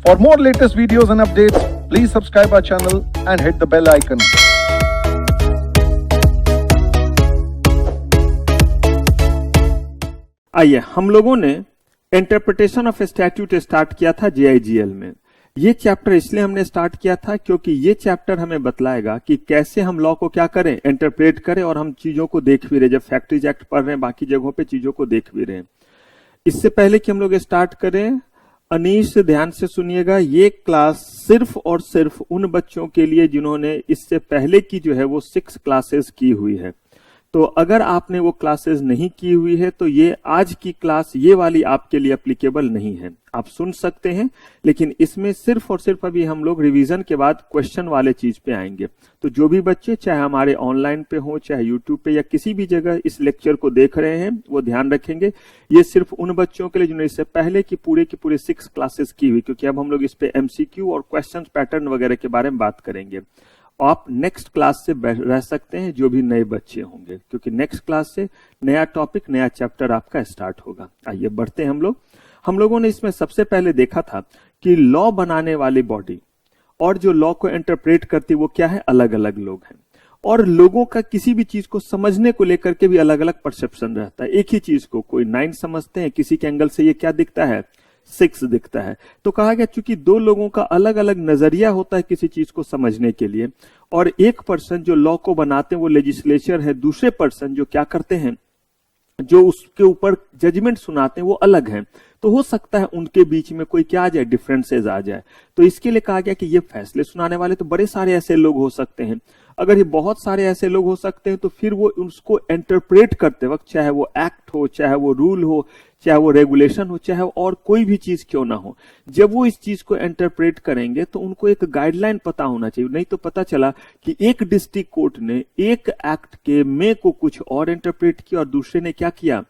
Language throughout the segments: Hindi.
For more latest videos and updates, please subscribe our channel and hit the bell icon. आइए, हम लोगों ने इंटरप्रिटेशन ऑफ स्टैट्यूट स्टार्ट किया था JIGL में। ये चैप्टर इसलिए हमने स्टार्ट किया था क्योंकि ये चैप्टर हमें बतलाएगा कि कैसे हम लॉ को क्या करें, इंटरप्रेट करें, और हम चीजों को देख भी रहे, जब फैक्ट्रीज एक्ट पढ़ रहे हैं, बाकी जगहों पे चीजों को देख भी रहे हैं। इससे पहले कि हम लोग स्टार्ट करें, अनीश ध्यान से सुनिएगा, ये क्लास सिर्फ और सिर्फ उन बच्चों के लिए जिन्होंने इससे पहले की जो है वो 6 क्लासेस की हुई है। तो अगर आपने वो क्लासेस नहीं की हुई है तो ये आज की क्लास, ये वाली आपके लिए एप्लीकेबल नहीं है। आप सुन सकते हैं, लेकिन इसमें सिर्फ और सिर्फ अभी हम लोग रिवीजन के बाद क्वेश्चन वाले चीज पे आएंगे। तो जो भी बच्चे चाहे हमारे ऑनलाइन पे हो, चाहे यूट्यूब पे या किसी भी जगह इस लेक्चर को देख रहे हैं, वो ध्यान रखेंगे ये सिर्फ उन बच्चों के लिए जिन्होंने इससे पहले की पूरे 6 क्लासेस की हुई, क्योंकि अब हम लोग इस पे MCQ और क्वेश्चन पैटर्न वगैरह के बारे में बात करेंगे। आप नेक्स्ट क्लास से रह सकते हैं जो भी नए बच्चे होंगे, क्योंकि नेक्स्ट क्लास से नया टॉपिक, नया चैप्टर आपका स्टार्ट होगा। आइए बढ़ते हैं हम लोगों ने इसमें सबसे पहले देखा था कि लॉ बनाने वाली बॉडी और जो लॉ को इंटरप्रेट करती वो क्या है, अलग अलग लोग हैं। और लोगों का किसी भी चीज को समझने को लेकर के भी अलग अलग परसेप्शन रहता है। एक ही चीज को कोई 9 समझते हैं, किसी के एंगल से ये क्या दिखता है, 6 दिखता है। तो कहा गया चूंकि 2 लोगों का अलग अलग नजरिया होता है किसी चीज को समझने के लिए, और एक पर्सन जो लॉ को बनाते हैं वो लेजिस्लेचर है, दूसरे पर्सन जो क्या करते हैं, जो उसके ऊपर जजमेंट सुनाते हैं, वो अलग हैं। तो हो सकता है उनके बीच में कोई क्या आ जाए, डिफरेंसेस आ जाए। तो इसके लिए कहा गया कि ये फैसले सुनाने वाले तो बड़े सारे ऐसे लोग हो सकते हैं। अगर ये बहुत सारे ऐसे लोग हो सकते हैं तो फिर वो उसको इंटरप्रेट करते वक्त, चाहे वो एक्ट हो, चाहे वो रूल हो, चाहे वो रेगुलेशन हो, चाहे और कोई भी चीज क्यों ना हो, जब वो इस चीज को इंटरप्रेट करेंगे तो उनको एक गाइडलाइन पता होना चाहिए। नहीं तो पता चला कि एक डिस्ट्रिक्ट कोर्ट ने एक एक्ट के में को कुछ और इंटरप्रेट किया और दूसरे ने क्या किया,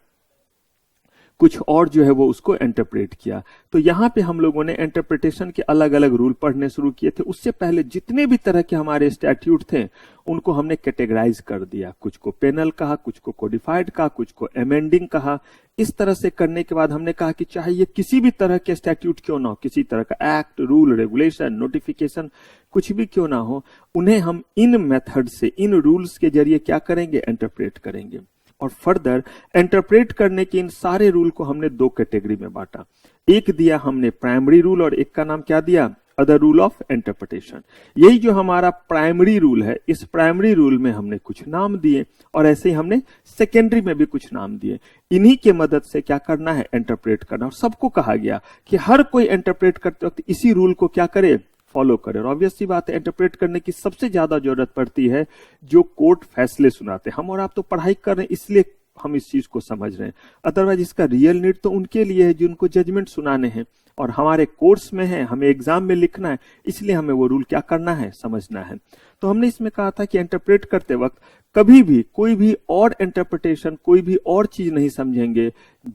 कुछ और जो है वो उसको इंटरप्रेट किया। तो यहाँ पे हम लोगों ने इंटरप्रिटेशन के अलग अलग रूल पढ़ने शुरू किए थे। उससे पहले जितने भी तरह के हमारे स्टैट्यूट थे उनको हमने कैटेगराइज कर दिया, कुछ को पेनल कहा, कुछ को कोडिफाइड कहा, कुछ को अमेंडिंग कहा। इस तरह से करने के बाद हमने कहा कि चाहे ये किसी भी तरह के स्टैट्यूट क्यों ना हो, किसी तरह का एक्ट, रूल, रेगुलेशन, नोटिफिकेशन, कुछ भी क्यों ना हो, उन्हें हम इन मेथड से, इन रूल्स के जरिए क्या करेंगे, इंटरप्रेट करेंगे। और फर्दर इंटरप्रेट करने के इन सारे रूल को हमने 2 कैटेगरी में बांटा। एक दिया हमने प्राइमरी रूल और एक का नाम क्या दिया, अदर रूल ऑफ इंटरप्रिटेशन। यही जो हमारा प्राइमरी रूल है, इस प्राइमरी रूल में हमने कुछ नाम दिए और ऐसे ही हमने सेकेंडरी में भी कुछ नाम दिए। इन्हीं के मदद से क्या करना है, इंटरप्रेट करना। और सबको कहा गया कि हर कोई इंटरप्रेट करते वक्त इसी रूल को क्या करे, फॉलो करे। और ऑब्वियस सी बात है, इंटरप्रेट करने की सबसे ज्यादा जरूरत पड़ती है जो कोर्ट फैसले सुनाते हैं। हम और आप तो पढ़ाई कर रहे हैं इसलिए हम इस चीज को समझ रहे हैं, अदरवाइज इसका रियल नीड तो उनके लिए है जिनको जजमेंट सुनाने हैं और हमारे कोर्स में है, हमें एग्जाम में लिखना है, इसलिए हमें वो रूल क्या करना है, समझना है। तो हमने इसमें कहा था कि इंटरप्रेट करते वक्त कभी भी कोई भी और इंटरप्रिटेशन, कोई भी और चीज नहीं समझेंगे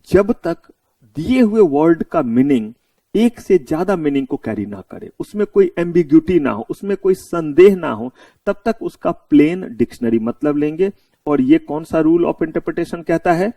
जब तक दिए हुए वर्ड का मीनिंग एक से ज्यादा मीनिंग को कैरी ना करे, उसमें कोई एम्बिग्यूटी ना हो, उसमें कोई संदेह ना हो, तब तक उसका प्लेन डिक्शनरी मतलब लेंगे। और ये कौन सा रूल ऑफ इंटरप्रिटेशन कहता है,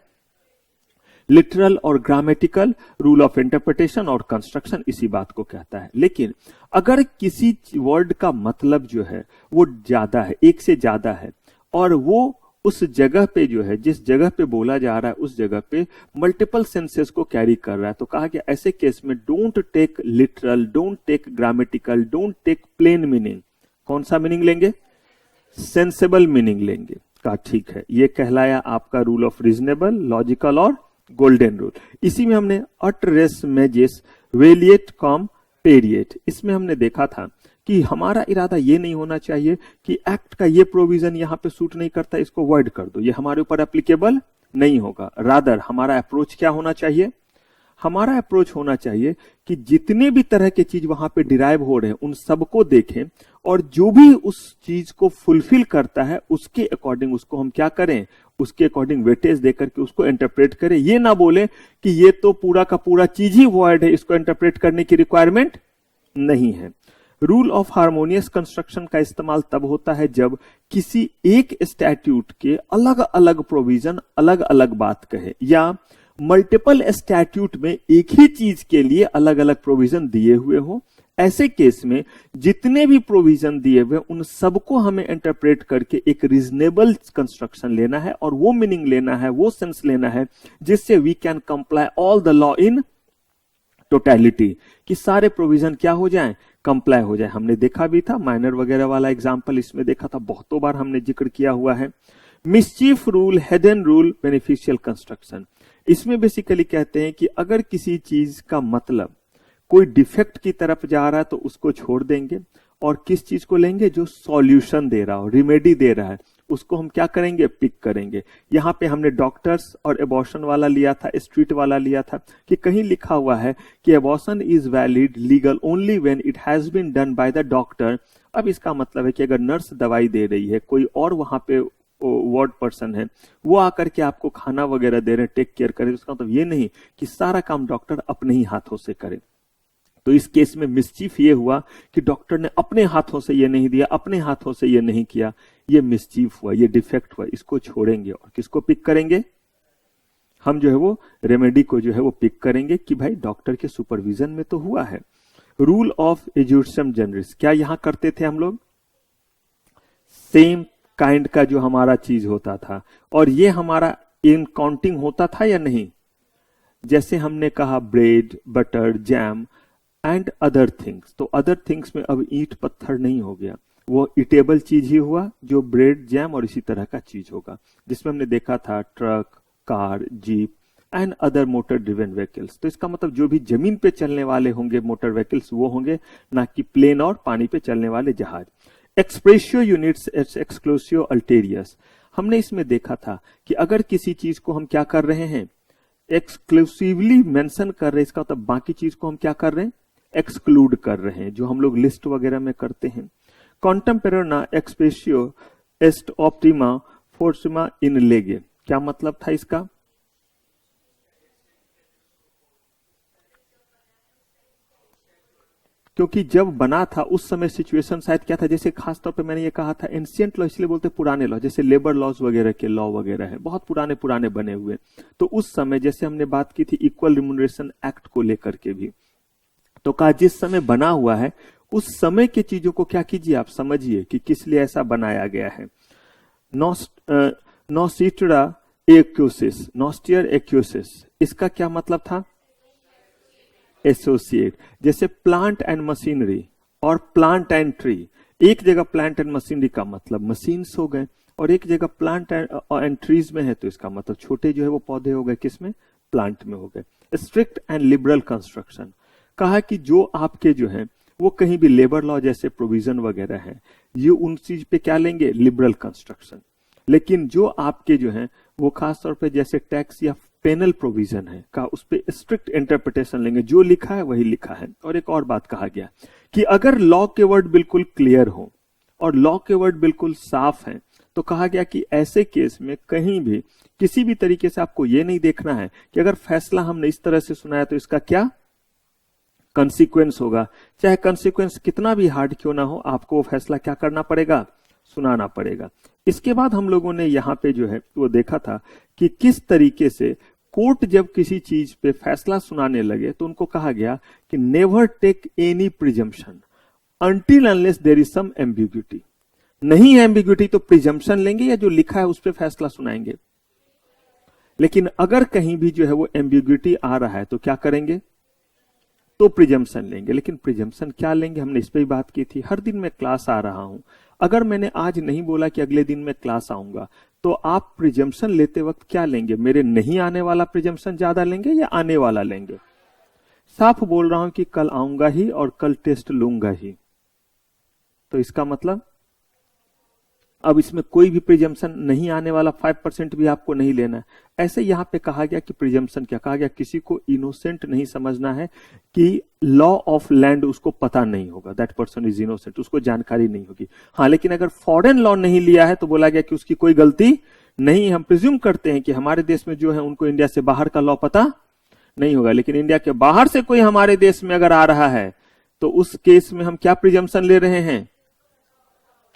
लिटरल और ग्रामेटिकल रूल ऑफ इंटरप्रिटेशन और कंस्ट्रक्शन इसी बात को कहता है। लेकिन अगर किसी वर्ड का मतलब जो है वो ज्यादा है, एक से ज्यादा है, और वो उस जगह पे जो है, जिस जगह पे बोला जा रहा है उस जगह पे मल्टीपल सेंसेस को कैरी कर रहा है, तो कहा गया ऐसे केस में don't take literal, don't take grammatical, don't take plain meaning. कौन सा मीनिंग लेंगे, सेंसेबल मीनिंग लेंगे। कहा ठीक है, ये कहलाया आपका रूल ऑफ रीजनेबल, लॉजिकल और गोल्डन रूल। इसी में हमने अट रेस मेजेस वेलिएट कॉम पेरिएट, इसमें हमने देखा था कि हमारा इरादा ये नहीं होना चाहिए कि एक्ट का ये प्रोविजन यहां पे सूट नहीं करता, इसको वर्ड कर दो, ये हमारे ऊपर एप्लीकेबल नहीं होगा। रादर हमारा अप्रोच क्या होना चाहिए, हमारा अप्रोच होना चाहिए कि जितने भी तरह के चीज वहां पे डिराइव हो रहे हैं उन सबको देखें और जो भी उस चीज को फुलफिल करता है उसके अकॉर्डिंग उसको हम क्या करें, उसके अकॉर्डिंग वेटेज देकर के उसको इंटरप्रेट करें। ये ना बोले कि ये तो पूरा का पूरा चीज ही वर्ड है, इसको इंटरप्रेट करने की रिक्वायरमेंट नहीं है। रूल ऑफ हार्मोनियस कंस्ट्रक्शन का इस्तेमाल तब होता है जब किसी एक स्टैट्यूट के अलग अलग प्रोविजन अलग अलग बात कहे, या मल्टीपल स्टैट्यूट में एक ही चीज के लिए अलग अलग प्रोविजन दिए हुए हो, ऐसे केस में जितने भी प्रोविजन दिए हुए उन सबको हमें इंटरप्रेट करके एक रीजनेबल कंस्ट्रक्शन लेना है और वो मीनिंग लेना है, वो सेंस लेना है जिससे we can comply all the law in totality, कि सारे प्रोविजन क्या हो जाएं, कंप्लाई हो जाए। हमने देखा भी था, माइनर वगैरह वाला एग्जांपल इसमें देखा था, बहुतों बार हमने जिक्र किया हुआ है। Mischief rule, hidden rule, beneficial construction, इसमें बेसिकली कहते हैं कि अगर किसी चीज का मतलब कोई डिफेक्ट की तरफ जा रहा है तो उसको छोड़ देंगे, और किस चीज को लेंगे, जो सॉल्यूशन दे रहा हो, रिमेडी दे रहा है, उसको हम क्या करेंगे, पिक करेंगे। यहां पे हमने डॉक्टर्स और एबॉर्शन वाला लिया था, स्ट्रीट वाला लिया था, कि कहीं लिखा हुआ है कि abortion is valid legal only when it has been done by the doctor. अब इसका मतलब है कि अगर नर्स दवाई दे रही है, कोई और वहां पे वार्ड पर्सन है, वो आकर के आपको खाना वगैरह दे रहे हैं, टेक केयर करे, उसका मतलब ये नहीं कि सारा काम डॉक्टर अपने ही हाथों से करे। तो इस केस में मिसचीफ ये हुआ कि डॉक्टर ने अपने हाथों से ये नहीं दिया, अपने हाथों से ये नहीं किया, ये मिसचीफ हुआ, ये डिफेक्ट हुआ, इसको छोड़ेंगे और किसको पिक करेंगे, हम जो है वो रेमेडी को जो है वो पिक करेंगे कि भाई डॉक्टर के सुपरविजन में तो हुआ है। रूल ऑफ एजुडिशम जनरिस, क्या यहां करते थे हम लोग, सेम काइंड का जो हमारा चीज होता था, और ये हमारा इन काउंटिंग होता था या नहीं। जैसे हमने कहा bread, butter, jam and other things, तो अदर थिंग्स में अब ईंट पत्थर नहीं हो गया, वो ईटेबल चीज ही हुआ जो ब्रेड, जैम और इसी तरह का चीज होगा, जिसमें हमने देखा था truck, car, jeep and other motor driven vehicles. तो इसका मतलब जो भी जमीन पे चलने वाले होंगे मोटर व्हीकल्स वो होंगे, ना कि प्लेन और पानी पे चलने वाले जहाज। एक्सप्रेसियो यूनिट्स एक्सक्लूसिव अल्टेरियस, हमने इसमें देखा था कि अगर किसी चीज को हम क्या कर रहे हैं, एक्सक्लूसिवली मेंशन कर रहे हैं, इसका मतलब बाकी चीज को हम क्या कर रहे हैं, एक्सक्लूड कर रहे हैं, जो हम लोग लिस्ट वगैरह में करते हैं। कॉन्टेम्पेरना एक्सप्रेसियो एस्ट ऑप्टिमा फोर्सिमा इन लेगे, क्या मतलब था इसका, क्योंकि जब बना था उस समय सिचुएशन शायद क्या था, जैसे खासतौर पे मैंने ये कहा था एंशिएंट लॉ, इसलिए बोलते पुराने लॉ, जैसे लेबर लॉज वगैरह के लॉ वगैरह है, बहुत पुराने पुराने बने हुए। तो उस समय जैसे हमने बात की थी इक्वल रिम्यूनरेशन एक्ट को लेकर के भी, तो कहा जिस समय बना हुआ है उस समय की चीजों को क्या कीजिए, आप समझिए कि किस लिए ऐसा बनाया गया है। नॉस्टियरा एक्यूसिस, नॉस्टियर एक्यूसिस, इसका क्या मतलब था, एसोसिएट। जैसे प्लांट एंड मशीनरी और प्लांट एंड ट्री, एक जगह प्लांट एंड मशीनरी का मतलब मशीन्स हो गए, और एक जगह प्लांट एंड ट्रीज में है तो इसका मतलब छोटे जो है वो पौधे हो गए, किसमें, प्लांट में हो गए। स्ट्रिक्ट एंड लिबरल कंस्ट्रक्शन, कहा कि जो आपके जो है वो कहीं भी लेबर लॉ जैसे प्रोविजन वगैरह है, ये उन चीज पे क्या लेंगे, लिबरल कंस्ट्रक्शन। लेकिन जो आपके जो है वो खासतौर पे जैसे टैक्स या पेनल प्रोविजन है का उस पे स्ट्रिक्ट इंटरप्रिटेशन लेंगे, जो लिखा है वही लिखा है। और एक और बात कहा गया कि अगर लॉ के वर्ड बिल्कुल क्लियर हो और लॉ के वर्ड बिल्कुल साफ है, तो कहा गया कि ऐसे केस में कहीं भी किसी भी तरीके से आपको ये नहीं देखना है कि अगर फैसला हमने इस तरह से सुनाया तो इसका क्या कंसीक्वेंस होगा, चाहे कंसीक्वेंस कितना भी हार्ड क्यों ना हो, आपको वो फैसला क्या करना पड़ेगा, सुनाना पड़ेगा। इसके बाद हम लोगों ने यहाँ पे जो है वो देखा था कि किस तरीके से कोर्ट जब किसी चीज पे फैसला सुनाने लगे तो उनको कहा गया कि never take any presumption until unless there is some ambiguity. नहीं है एम्बिग्यूटी तो प्रिजम्पशन लेंगे या जो लिखा है उस पे फैसला सुनाएंगे। लेकिन अगर कहीं भी जो है वो एम्बिग्यूटी आ रहा है तो क्या करेंगे, तो प्रिजम्पशन लेंगे। लेकिन प्रिजम्पशन क्या लेंगे, हमने इस पे ही बात की थी। हर दिन मैं क्लास आ रहा हूं, अगर मैंने आज नहीं बोला कि अगले दिन मैं क्लास आऊंगा, तो आप प्रिजम्पशन लेते वक्त क्या लेंगे, मेरे नहीं आने वाला प्रिजम्पशन ज्यादा लेंगे या आने वाला लेंगे। साफ बोल रहा हूं कि कल आऊंगा ही और कल टेस्ट लूंगा ही, तो इसका मतलब अब इसमें कोई भी प्रिजम्पशन नहीं आने वाला, 5% भी आपको नहीं लेना है। ऐसे यहां पे कहा गया कि प्रिजम्पशन क्या कहा गया, किसी को इनोसेंट नहीं समझना है कि लॉ ऑफ लैंड उसको पता नहीं होगा, दैट पर्सन इज इनोसेंट, उसको जानकारी नहीं होगी। हाँ, लेकिन अगर फॉरेन लॉ नहीं लिया है तो बोला गया कि उसकी कोई गलती नहीं। हम प्रिज्यूम करते हैं कि हमारे देश में जो है उनको इंडिया से बाहर का लॉ पता नहीं होगा, लेकिन इंडिया के बाहर से कोई हमारे देश में अगर आ रहा है तो उस केस में हम क्या प्रिजम्पशन ले रहे हैं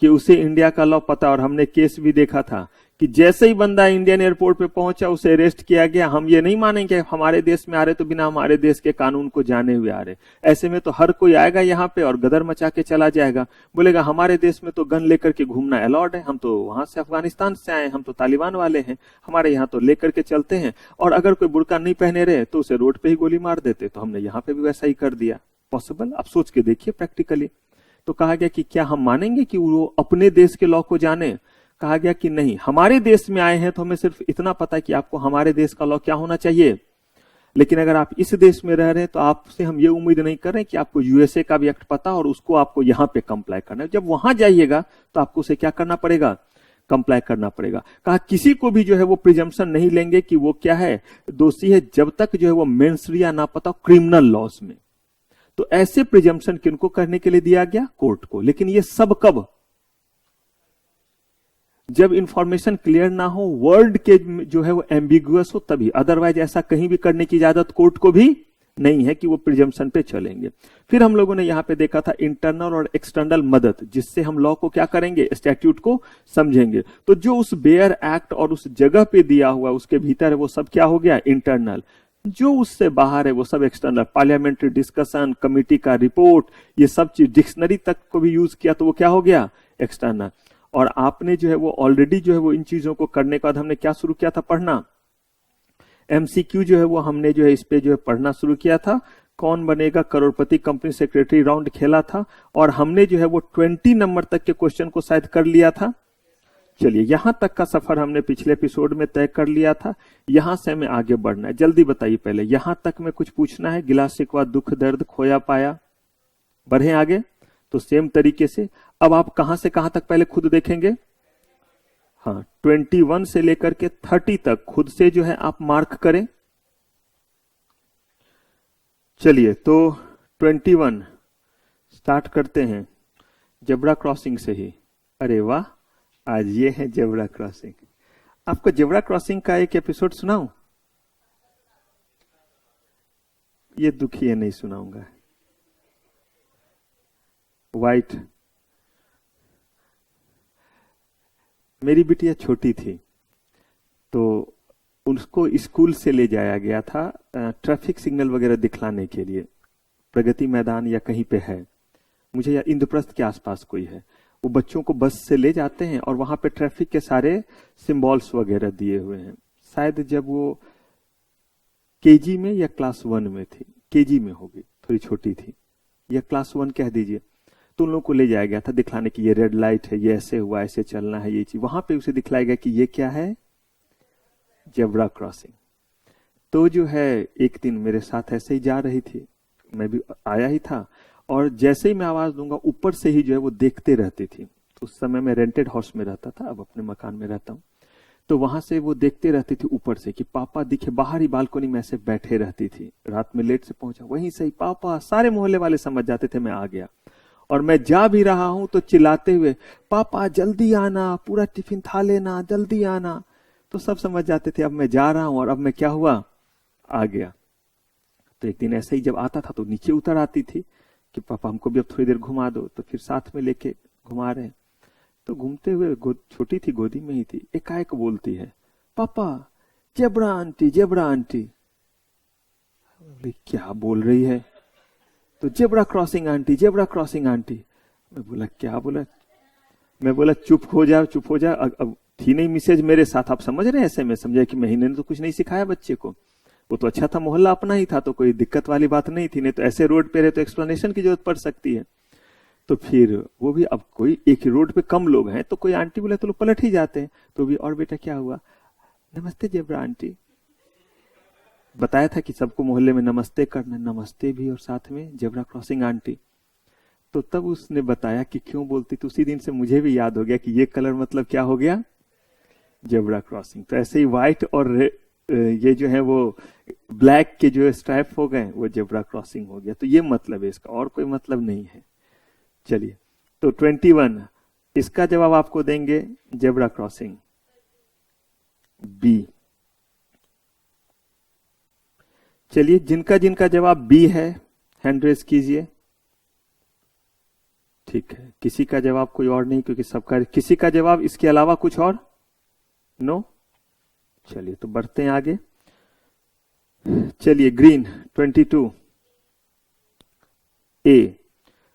कि उसे इंडिया का लॉ पता। और हमने केस भी देखा था कि जैसे ही बंदा इंडियन एयरपोर्ट पे पहुंचा उसे अरेस्ट किया गया। हम ये नहीं मानेंगे हमारे देश में आ रहे तो बिना हमारे देश के कानून को जाने हुए आ रहे। ऐसे में तो हर कोई आएगा यहाँ पे और गदर मचा के चला जाएगा, बोलेगा हमारे देश में तो गन लेकर के घूमना अलाउड है, हम तो वहां से अफगानिस्तान से आए, हम तो तालिबान वाले हैं, हमारे यहाँ तो लेकर के चलते हैं। और अगर कोई बुर्का नहीं पहने रहे तो उसे रोड पे ही गोली मार देते। तो हमने यहाँ पे भी वैसा ही कर दिया। पॉसिबल? आप सोच के देखिए प्रैक्टिकली। तो कहा गया कि क्या हम मानेंगे कि वो अपने देश के लॉ को जाने? कहा गया कि नहीं, हमारे देश में आए हैं तो हमें सिर्फ इतना पता है कि आपको हमारे देश का लॉ क्या होना चाहिए, लेकिन अगर आप इस देश में रह रहे हैं तो आपसे हम ये उम्मीद नहीं कर रहे हैं कि आपको यूएसए का भी एक्ट पता और उसको आपको यहाँ पे कंप्लाई करना है। जब वहां जाइएगा तो आपको उसे क्या करना पड़ेगा? कंप्लाई करना पड़ेगा। कहा किसी को भी जो है वो प्रिजम्पशन नहीं लेंगे कि वो क्या है, दोषी है, जब तक जो है वो मेंसरिया ना पता क्रिमिनल लॉज में। तो ऐसे प्रिजम्पशन किनको करने के लिए दिया गया? कोर्ट को। लेकिन ये सब कब? जब इंफॉर्मेशन क्लियर ना हो, वर्ड के जो है वो एम्बिगुअस हो, तभी। अदरवाइज ऐसा कहीं भी करने की इजाजत कोर्ट को भी नहीं है कि वो प्रिजम्पशन पे चलेंगे। फिर हम लोगों ने यहां पे देखा था इंटरनल और एक्सटर्नल मदद, जिससे हम लॉ को क्या करेंगे? स्टैट्यूट को समझेंगे। तो जो उस बेयर एक्ट और उस जगह पे दिया हुआ उसके भीतर है वो सब क्या हो गया? इंटरनल। जो उससे बाहर है वो सब एक्सटर्नल। पार्लियामेंट्री डिस्कशन, कमिटी का रिपोर्ट, ये सब चीज, डिक्शनरी तक को भी यूज किया तो वो क्या हो गया? एक्सटर्नल। और आपने जो है वो ऑलरेडी जो है वो इन चीजों को करने के बाद हमने क्या शुरू किया था पढ़ना? एमसीक्यू जो है वो हमने जो है इस पे जो है पढ़ना शुरू किया था। कौन बनेगा करोड़पति कंपनी सेक्रेटरी राउंड खेला था और हमने जो है वो 20 नंबर तक के क्वेश्चन को शायद कर लिया था। चलिए, यहां तक का सफर हमने पिछले एपिसोड में तय कर लिया था। यहां से हमें आगे बढ़ना है। जल्दी बताइए, पहले यहां तक में कुछ पूछना है? गिला शिकवा, दुख दर्द, खोया पाया, बढ़े आगे। तो सेम तरीके से अब आप कहां से कहां तक पहले खुद देखेंगे? हाँ, 21 से लेकर के 30 तक खुद से जो है आप मार्क करें। चलिए, तो 21 स्टार्ट करते हैं जेब्रा क्रॉसिंग से ही। अरे वाह, आज ये है जेब्रा क्रॉसिंग। आपको जेब्रा क्रॉसिंग का एक एपिसोड सुनाऊं? ये दुखी नहीं सुनाऊंगा। वाइट, मेरी बिटिया छोटी थी तो उसको स्कूल से ले जाया गया था ट्रैफिक सिग्नल वगैरह दिखलाने के लिए। प्रगति मैदान या कहीं पे है, मुझे या इंद्रप्रस्थ के आसपास कोई है। वो बच्चों को बस से ले जाते हैं और वहां पे ट्रैफिक के सारे सिंबल्स वगैरह दिए हुए हैं। शायद जब वो केजी में या क्लास 1 में थी, केजी में होगी, थोड़ी छोटी थी, या क्लास 1 कह दीजिए। तो उन लोगों को ले जाया गया था दिखलाने की ये रेड लाइट है, ये ऐसे हुआ, ऐसे चलना है, ये चीज। वहां पे उसे दिखलाया गया कि ये क्या है? Zebra crossing. तो जो है एक दिन मेरे साथ ऐसे ही जा रही थी, मैं भी आया ही था, और जैसे ही मैं आवाज दूंगा ऊपर से ही जो है वो देखते रहती थी। तो उस समय मैं रेंटेड हाउस में रहता था, अब अपने मकान में रहता हूँ। तो वहां से वो देखते रहती थी ऊपर से कि पापा दिखे। बाहर ही बालकनी में ऐसे बैठे रहती थी। रात में लेट से पहुंचा, वहीं से ही पापा, सारे मोहल्ले वाले समझ जाते थे मैं आ गया। और मैं जा भी रहा हूं तो चिल्लाते हुए, पापा जल्दी आना, पूरा टिफिन खा लेना, जल्दी आना। तो सब समझ जाते थे अब मैं जा रहा हूं, और अब मैं क्या हुआ? आ गया। तो एक दिन ऐसे ही जब आता था तो नीचे उतर आती थी कि पापा हमको भी अब थोड़ी देर घुमा दो। तो फिर साथ में लेके घुमा रहे। तो घूमते हुए, छोटी थी, गोदी में ही थी, एकाएक बोलती है, पापा जेब्रा आंटी, जेब्रा आंटी। क्या बोल रही है? तो zebra crossing aunty, zebra crossing aunty. मैं बोला क्या बोला? मैं बोला चुप हो जा, चुप हो जा। अब थी नहीं मिसेज मेरे साथ, आप समझ रहे हैं? ऐसे में समझा कि महीने ने तो कुछ नहीं सिखाया बच्चे को। वो तो अच्छा था, मोहल्ला अपना ही था, तो कोई दिक्कत वाली बात नहीं थी। नहीं तो ऐसे रोड पे रहे तो एक्सप्लेनेशन की जरूरत पड़ सकती है। तो फिर वो भी, अब कोई एक रोड पे कम लोग हैं तो कोई आंटी बोले तो लोग पलट ही जाते हैं। तो भी, और बेटा क्या हुआ? नमस्ते जेब्रा आंटी। बताया था कि सबको मोहल्ले में नमस्ते करना, नमस्ते भी और साथ में जेब्रा क्रॉसिंग आंटी। तो तब उसने बताया कि क्यों बोलती। तो उसी दिन से मुझे भी याद हो गया कि ये कलर मतलब क्या हो गया? Zebra crossing. तो ऐसे ही व्हाइट और ये जो है वो ब्लैक के जो स्ट्राइप हो गए, वो जेब्रा क्रॉसिंग हो गया। तो ये मतलब है इसका, और कोई मतलब नहीं है। चलिए, तो 21 इसका जवाब आपको देंगे जेब्रा क्रॉसिंग, बी। चलिए, जिनका जिनका जवाब बी है हैंड रेज कीजिए। ठीक है, किसी का जवाब कोई और नहीं, क्योंकि सबका, किसी का जवाब इसके अलावा कुछ और नो। चलिए तो बढ़ते हैं आगे। चलिए green 22 A,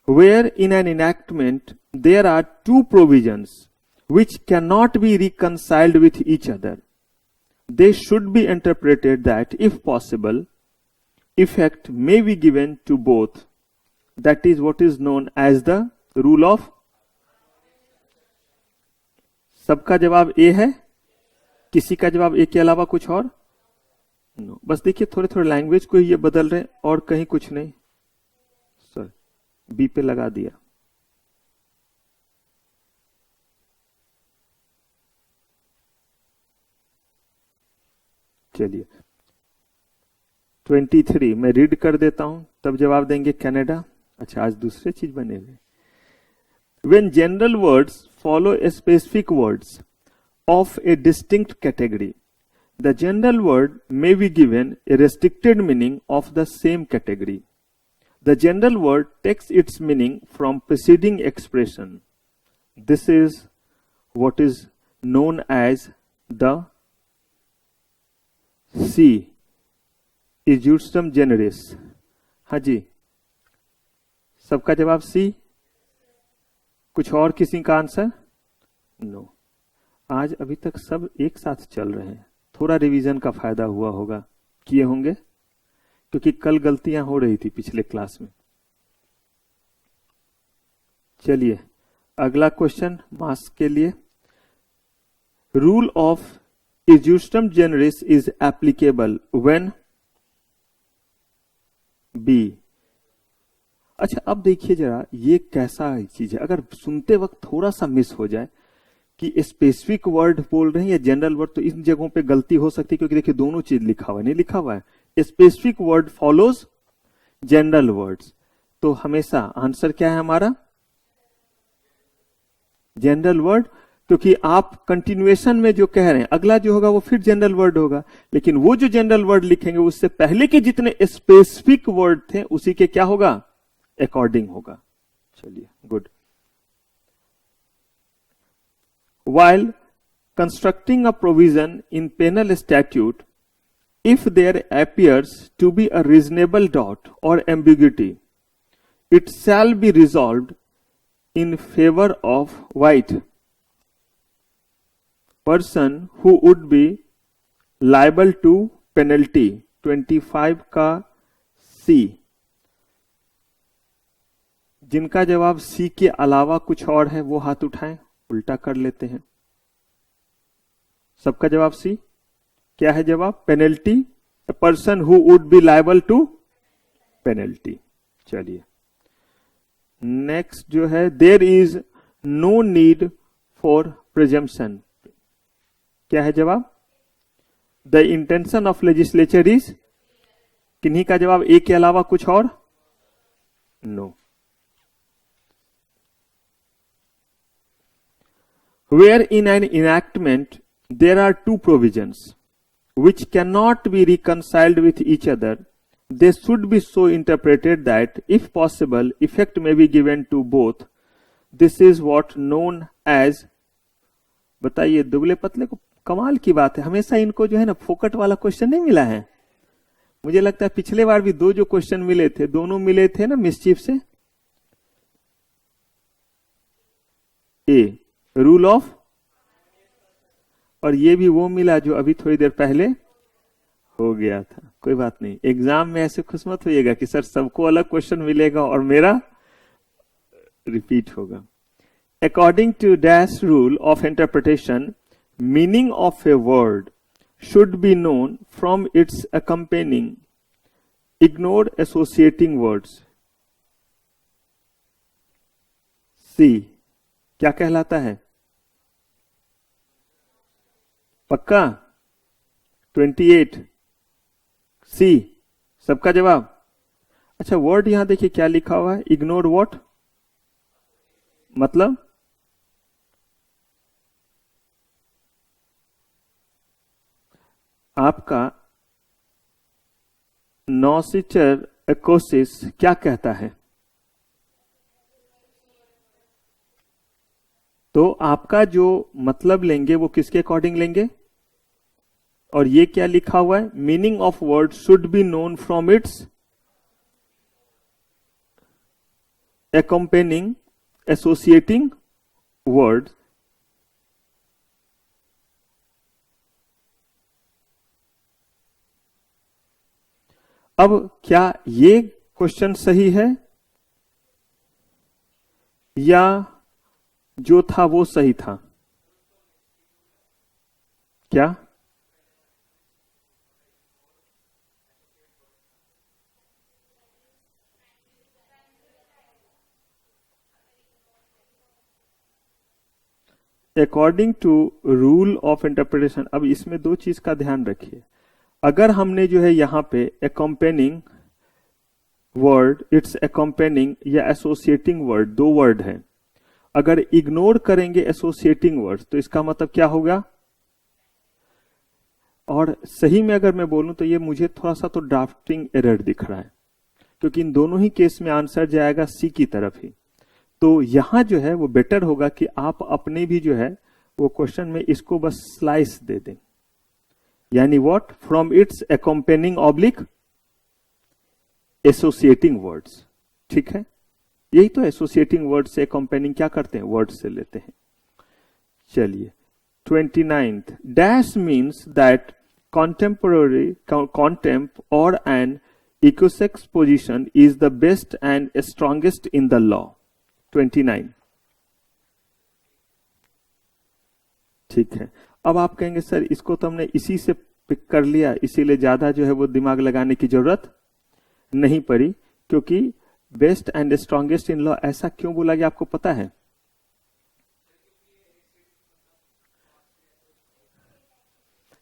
where in an enactment there are two provisions which cannot be reconciled with each other, they should be interpreted that, if possible, effect may be given to both. That is what is known as the rule of. सबका जवाब ए है, किसी का जवाब ए के अलावा कुछ और? नो। बस देखिए थोड़े थोड़े लैंग्वेज को ये बदल रहे और कहीं कुछ नहीं। सर बी पे लगा दिया। चलिए 23 मैं रीड कर देता हूं, तब जवाब देंगे कनाडा। अच्छा आज दूसरे चीज बने हुए। When general words follow a specific words of a distinct category, the general word may be given a restricted meaning of the same category. The general word takes its meaning from preceding expression. This is what is known as the C इज्यूस्टम जेनरिस। हाँ जी, सबका जवाब सी। कुछ और किसी का आंसर? नो। आज अभी तक सब एक साथ चल रहे हैं, थोड़ा रिवीजन का फायदा हुआ होगा, किए होंगे, क्योंकि कल गलतियां हो रही थी पिछले क्लास में। चलिए अगला क्वेश्चन मास के लिए। रूल ऑफ इज्यूस्टम जेनरिस इज एप्लीकेबल व्हेन बी। अच्छा अब देखिए जरा ये कैसा चीज है, अगर सुनते वक्त थोड़ा सा मिस हो जाए कि स्पेसिफिक वर्ड बोल रहे हैं या जनरल वर्ड, तो इन जगहों पे गलती हो सकती है, क्योंकि देखिए दोनों चीज लिखा हुआ है, नहीं लिखा हुआ है specific word follows general words, तो हमेशा आंसर क्या है हमारा? जनरल वर्ड, क्योंकि आप कंटिन्यूएशन में जो कह रहे हैं अगला जो होगा वो फिर जनरल वर्ड होगा, लेकिन वो जो जनरल वर्ड लिखेंगे उससे पहले के जितने स्पेसिफिक वर्ड थे उसी के क्या होगा? अकॉर्डिंग होगा। चलिए good. While constructing a provision in penal statute, if there appears to be a reasonable doubt or ambiguity, it shall be resolved in favor of white person who would be liable to penalty। 25 का सी। जिनका जवाब सी के अलावा कुछ और है वो हाथ उठाएं, उल्टा कर लेते हैं। सबका जवाब सी। क्या है जवाब? Penalty, a person who would be liable to penalty. चलिए नेक्स्ट जो है, there is no need for presumption. क्या है जवाब? The intention of legislature is. किन्हीं का जवाब ए के अलावा कुछ और? No. Where in an enactment there are two provisions which cannot be reconciled with each other, they should be so interpreted that, if possible, effect may be given to both. This is what known as। बताइए दुबले पतले को, कमाल की बात है, हमेशा इनको जो है ना फोकट वाला क्वेश्चन नहीं मिला है। मुझे लगता है पिछले बार भी दो जो क्वेश्चन मिले थे, दोनों मिले थे ना मिसचीफ से। ए रूल ऑफ, और ये भी वो मिला जो अभी थोड़ी देर पहले हो गया था। कोई बात नहीं, एग्जाम में ऐसे खुश मत होइएगा कि सर सबको अलग क्वेश्चन मिलेगा और मेरा रिपीट होगा। According to dash rule of interpretation, meaning of a word should be known from its accompanying, ignore associating words. C क्या कहलाता है? पक्का? 28 सी सबका जवाब। अच्छा वर्ड यहां देखिए क्या लिखा हुआ है, इग्नोर व्हाट, मतलब आपका नॉसिचर एकोसिस क्या कहता है? तो आपका जो मतलब लेंगे वो किसके अकॉर्डिंग लेंगे? और ये क्या लिखा हुआ है? Meaning of word should be known from it's accompanying associating words. अब क्या ये क्वेश्चन सही है या जो था वो सही था? क्या according to rule of interpretation? अब इसमें दो चीज का ध्यान रखिए। अगर हमने जो है यहां पे accompanying वर्ड, इट्स accompanying या एसोसिएटिंग वर्ड, दो वर्ड है, अगर इग्नोर करेंगे एसोसिएटिंग वर्ड तो इसका मतलब क्या होगा? और सही में अगर मैं बोलूं तो ये मुझे थोड़ा सा तो ड्राफ्टिंग एरर दिख रहा है, क्योंकि इन दोनों ही केस में आंसर जाएगा सी की तरफ ही। तो यहां जो है वो बेटर होगा कि आप अपने भी जो है वो क्वेश्चन में इसको बस स्लाइस दे दें, यानी what? From its accompanying oblique associating words. ठीक है, यही तो एसोसिएटिंग वर्ड से accompanying क्या करते हैं? वर्ड से लेते हैं। चलिए 29th, dash means that contemporary contempt or an equisex position is the best and strongest in the law. 29। ठीक है, अब आप कहेंगे सर इसको तो हमने इसी से पिक कर लिया, इसीलिए ज्यादा जो है वो दिमाग लगाने की जरूरत नहीं पड़ी। क्योंकि best and strongest in law ऐसा क्यों बोला गया आपको पता है?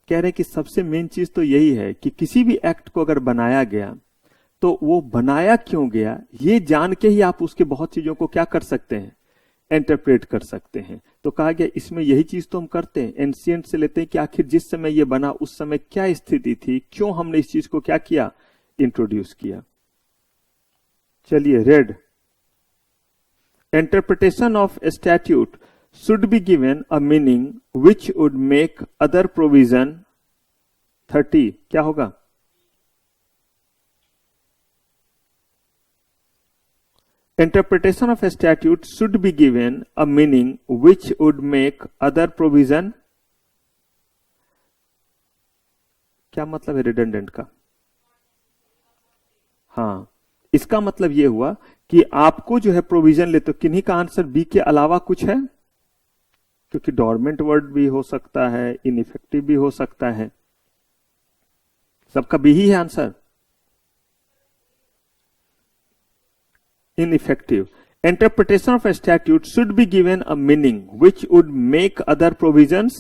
कह रहे कि सबसे मेन चीज तो यही है कि किसी भी एक्ट को अगर बनाया गया तो वो बनाया क्यों गया ये जान के ही आप उसके बहुत चीजों को क्या कर सकते हैं? इंटरप्रेट कर सकते हैं। तो कहा गया इसमें यही चीज तो हम करते हैं, एंशिएंट से लेते हैं कि आखिर जिस समय ये बना उस समय क्या स्थिति थी, क्यों हमने इस चीज को क्या किया? इंट्रोड्यूस किया। चलिए red, interpretation of statute should be given a meaning which would make other provision 30 क्या होगा? Interpretation of a statute should be given a meaning which would make other provision। क्या मतलब है redundant का? हाँ, इसका मतलब यह हुआ कि आपको जो है प्रोविजन ले, तो किन्हीं का आंसर बी के अलावा कुछ है? क्योंकि डॉर्मेंट वर्ड भी हो सकता है, इनइफेक्टिव भी हो सकता है, सबका बी ही है answer. Ineffective. Interpretation of a statute should be given a meaning which would make other provisions।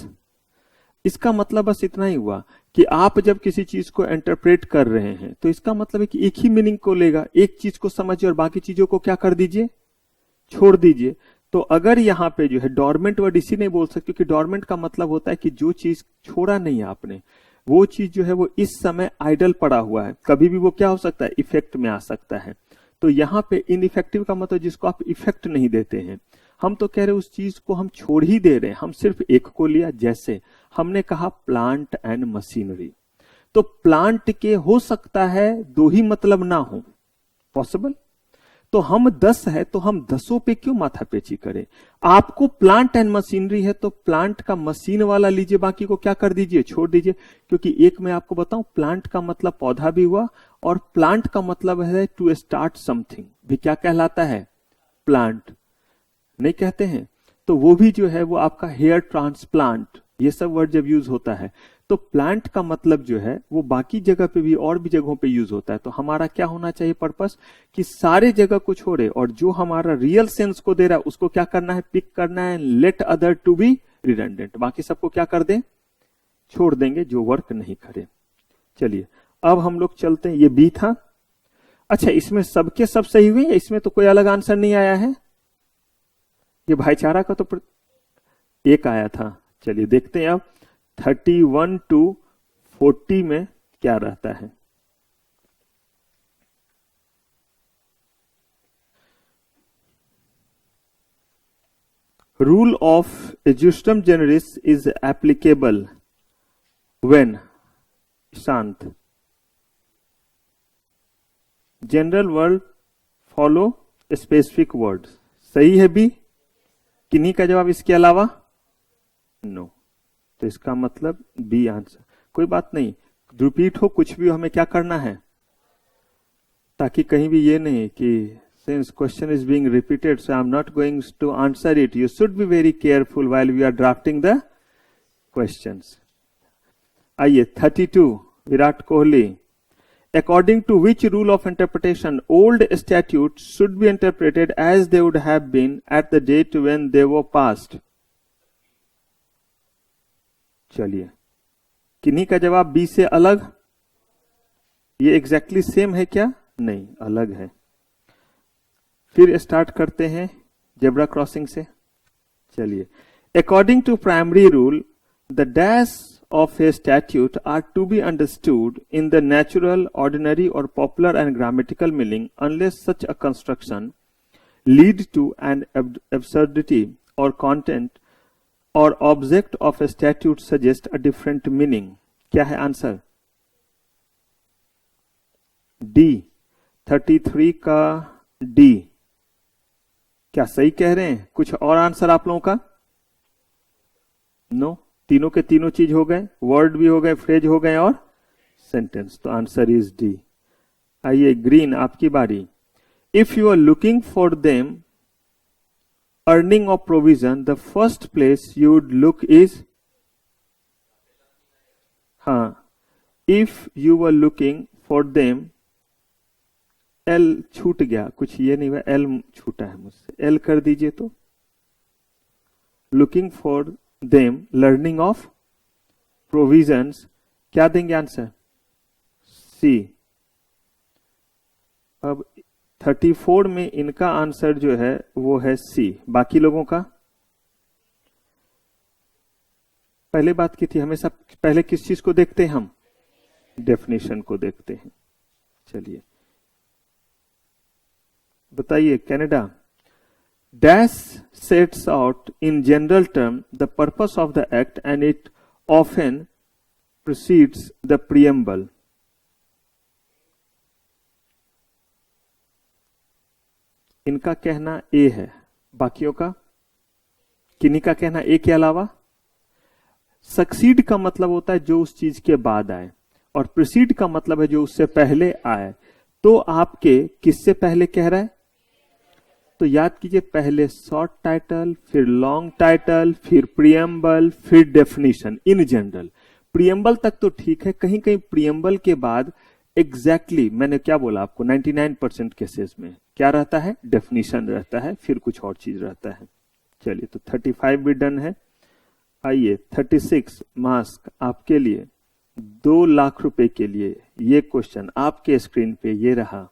इसका मतलब बस इतना ही हुआ कि आप जब किसी चीज को इंटरप्रेट कर रहे हैं तो इसका मतलब है कि एक ही मीनिंग को लेगा, एक चीज को समझिए और बाकी चीजों को क्या कर दीजिए? छोड़ दीजिए। तो अगर यहां पे जो है डॉर्मेंट वर्ड इसी नहीं बोल सकते, क्योंकि डॉर्मेंट का मतलब होता है कि जो चीज छोड़ा नहीं आपने, वो चीज जो है वो इस समय आइडल पड़ा हुआ है, कभी भी वो क्या हो सकता है? इफेक्ट में आ सकता है। तो यहां पे इनइफेक्टिव का मतलब जिसको आप इफेक्ट नहीं देते हैं। हम तो कह रहे उस चीज को हम छोड़ ही दे रहे हैं, हम सिर्फ एक को लिया। जैसे हमने कहा प्लांट एंड मशीनरी, तो प्लांट के हो सकता है दो ही मतलब ना हो, पॉसिबल। तो हम 10 है तो हम 10 पे क्यों माथापेची करें? आपको प्लांट एंड मशीनरी है तो प्लांट का मशीन वाला लीजिए, बाकी को क्या कर दीजिए? छोड़ दीजिए। क्योंकि एक मैं आपको बताऊं, प्लांट का मतलब पौधा भी हुआ और प्लांट का मतलब है टू स्टार्ट समथिंग भी क्या कहलाता है? प्लांट नहीं कहते हैं? तो वो भी जो है वो आपका हेयर ट्रांसप्लांट, ये सब वर्ड जब यूज होता है तो प्लांट का मतलब जो है वो बाकी जगह पे भी और भी जगहों पे यूज होता है। तो हमारा क्या होना चाहिए पर्पस? कि सारे जगह को छोड़े और जो हमारा रियल सेंस को दे रहा है उसको क्या करना है? पिक करना है। Let other to be redundant, बाकी सबको क्या कर दें? छोड़ देंगे, जो वर्क नहीं करे। चलिए अब हम लोग चलते हैं, ये बी था। अच्छा, इसमें सबके सब सही हुए या इसमें तो कोई अलग आंसर नहीं आया है? ये भाईचारा का तो एक आया था। चलिए देखते हैं अब 31 to 40 में क्या रहता है। rule of justum generis is applicable when शांत general word follow specific word सही है बी किन्हीं का जवाब इसके अलावा नो तो इसका मतलब बी आंसर कोई बात नहीं रिपीट हो कुछ भी हो हमें क्या करना है ताकि कहीं भी ये नहीं कि since question is being repeated so I am not going to answer it you should be very careful while we are drafting the questions आइए 32 Virat Kohli according to which rule of interpretation old statutes should be interpreted as they would have been at the date when they were passed चलिए किन्हीं का जवाब बी से अलग ये एग्जैक्टली सेम है क्या नहीं अलग है फिर स्टार्ट करते हैं जेब्रा क्रॉसिंग से चलिए according to primary rule the dash of a statute are to be understood in the natural, ordinary or popular and grammatical meaning unless such a construction lead to an absurdity or content or object of a statute suggest a different meaning. क्या है आंसर डी 33 का डी क्या सही कह रहे हैं कुछ और आंसर आप लोगों का नो तीनों के तीनों चीज हो गए वर्ड भी हो गए फ्रेज हो गए और सेंटेंस तो आंसर इज डी आइए ग्रीन आपकी बारी if you are looking for them earning of provision the first place you would look is हाँ if you are looking for them L छूट गया कुछ ये नहीं हुआ एल छूटा है मुझसे एल कर दीजिए तो looking for them learning of provisions क्या देंगे आंसर सी अब 34 में इनका आंसर जो है वो है सी बाकी लोगों का पहले बात की थी हमेशा पहले किस चीज को देखते हैं हम डेफिनेशन को देखते हैं चलिए बताइए Canada Dash sets out in general term the purpose of the act and it often precedes the preamble. इनका कहना ए है बाकियों का किन्हीं का कहना ए के अलावा सक्सीड का मतलब होता है जो उस चीज के बाद आए और प्रीसीड का मतलब है जो उससे पहले आए तो आपके किससे पहले कह रहा है तो याद कीजिए पहले शॉर्ट टाइटल फिर लॉन्ग टाइटल फिर प्रियम्बल फिर डेफिनेशन इन जनरल प्रियम्बल तक तो ठीक है कहीं कहीं प्रियम्बल के बाद एग्जैक्टली मैंने क्या बोला आपको 99% केसेस में क्या रहता है डेफिनेशन रहता है फिर कुछ और चीज रहता है चलिए तो 35 भी डन है आइए 36 मास्क आपके लिए 2 लाख रुपए के लिए ये क्वेश्चन आपके स्क्रीन पे ये रहा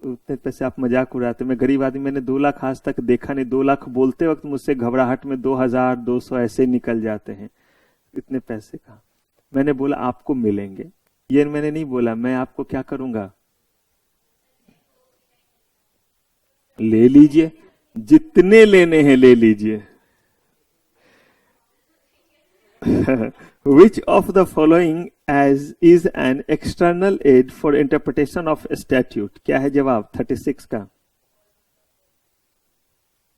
उतने पैसे आप मजाक उड़ाते मैं गरीब आदमी मैंने 2 लाख आज तक देखा नहीं 2 लाख बोलते वक्त मुझसे घबराहट में 2200 ऐसे निकल जाते हैं इतने पैसे का मैंने बोला आपको मिलेंगे ये मैंने नहीं बोला मैं आपको क्या करूंगा ले लीजिए जितने लेने हैं ले लीजिए Which of the following as is an external aid for interpretation of a statute? क्या है जवाब 36 का?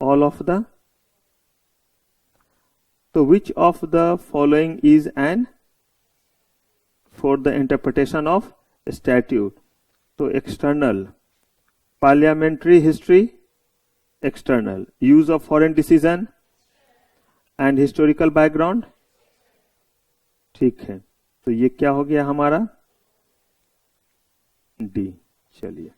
All of the? तो which of the following is an for the interpretation of a statute? तो external. Parliamentary history, external. Use of foreign decision and historical background. ठीक है तो ये क्या हो गया हमारा डी चलिए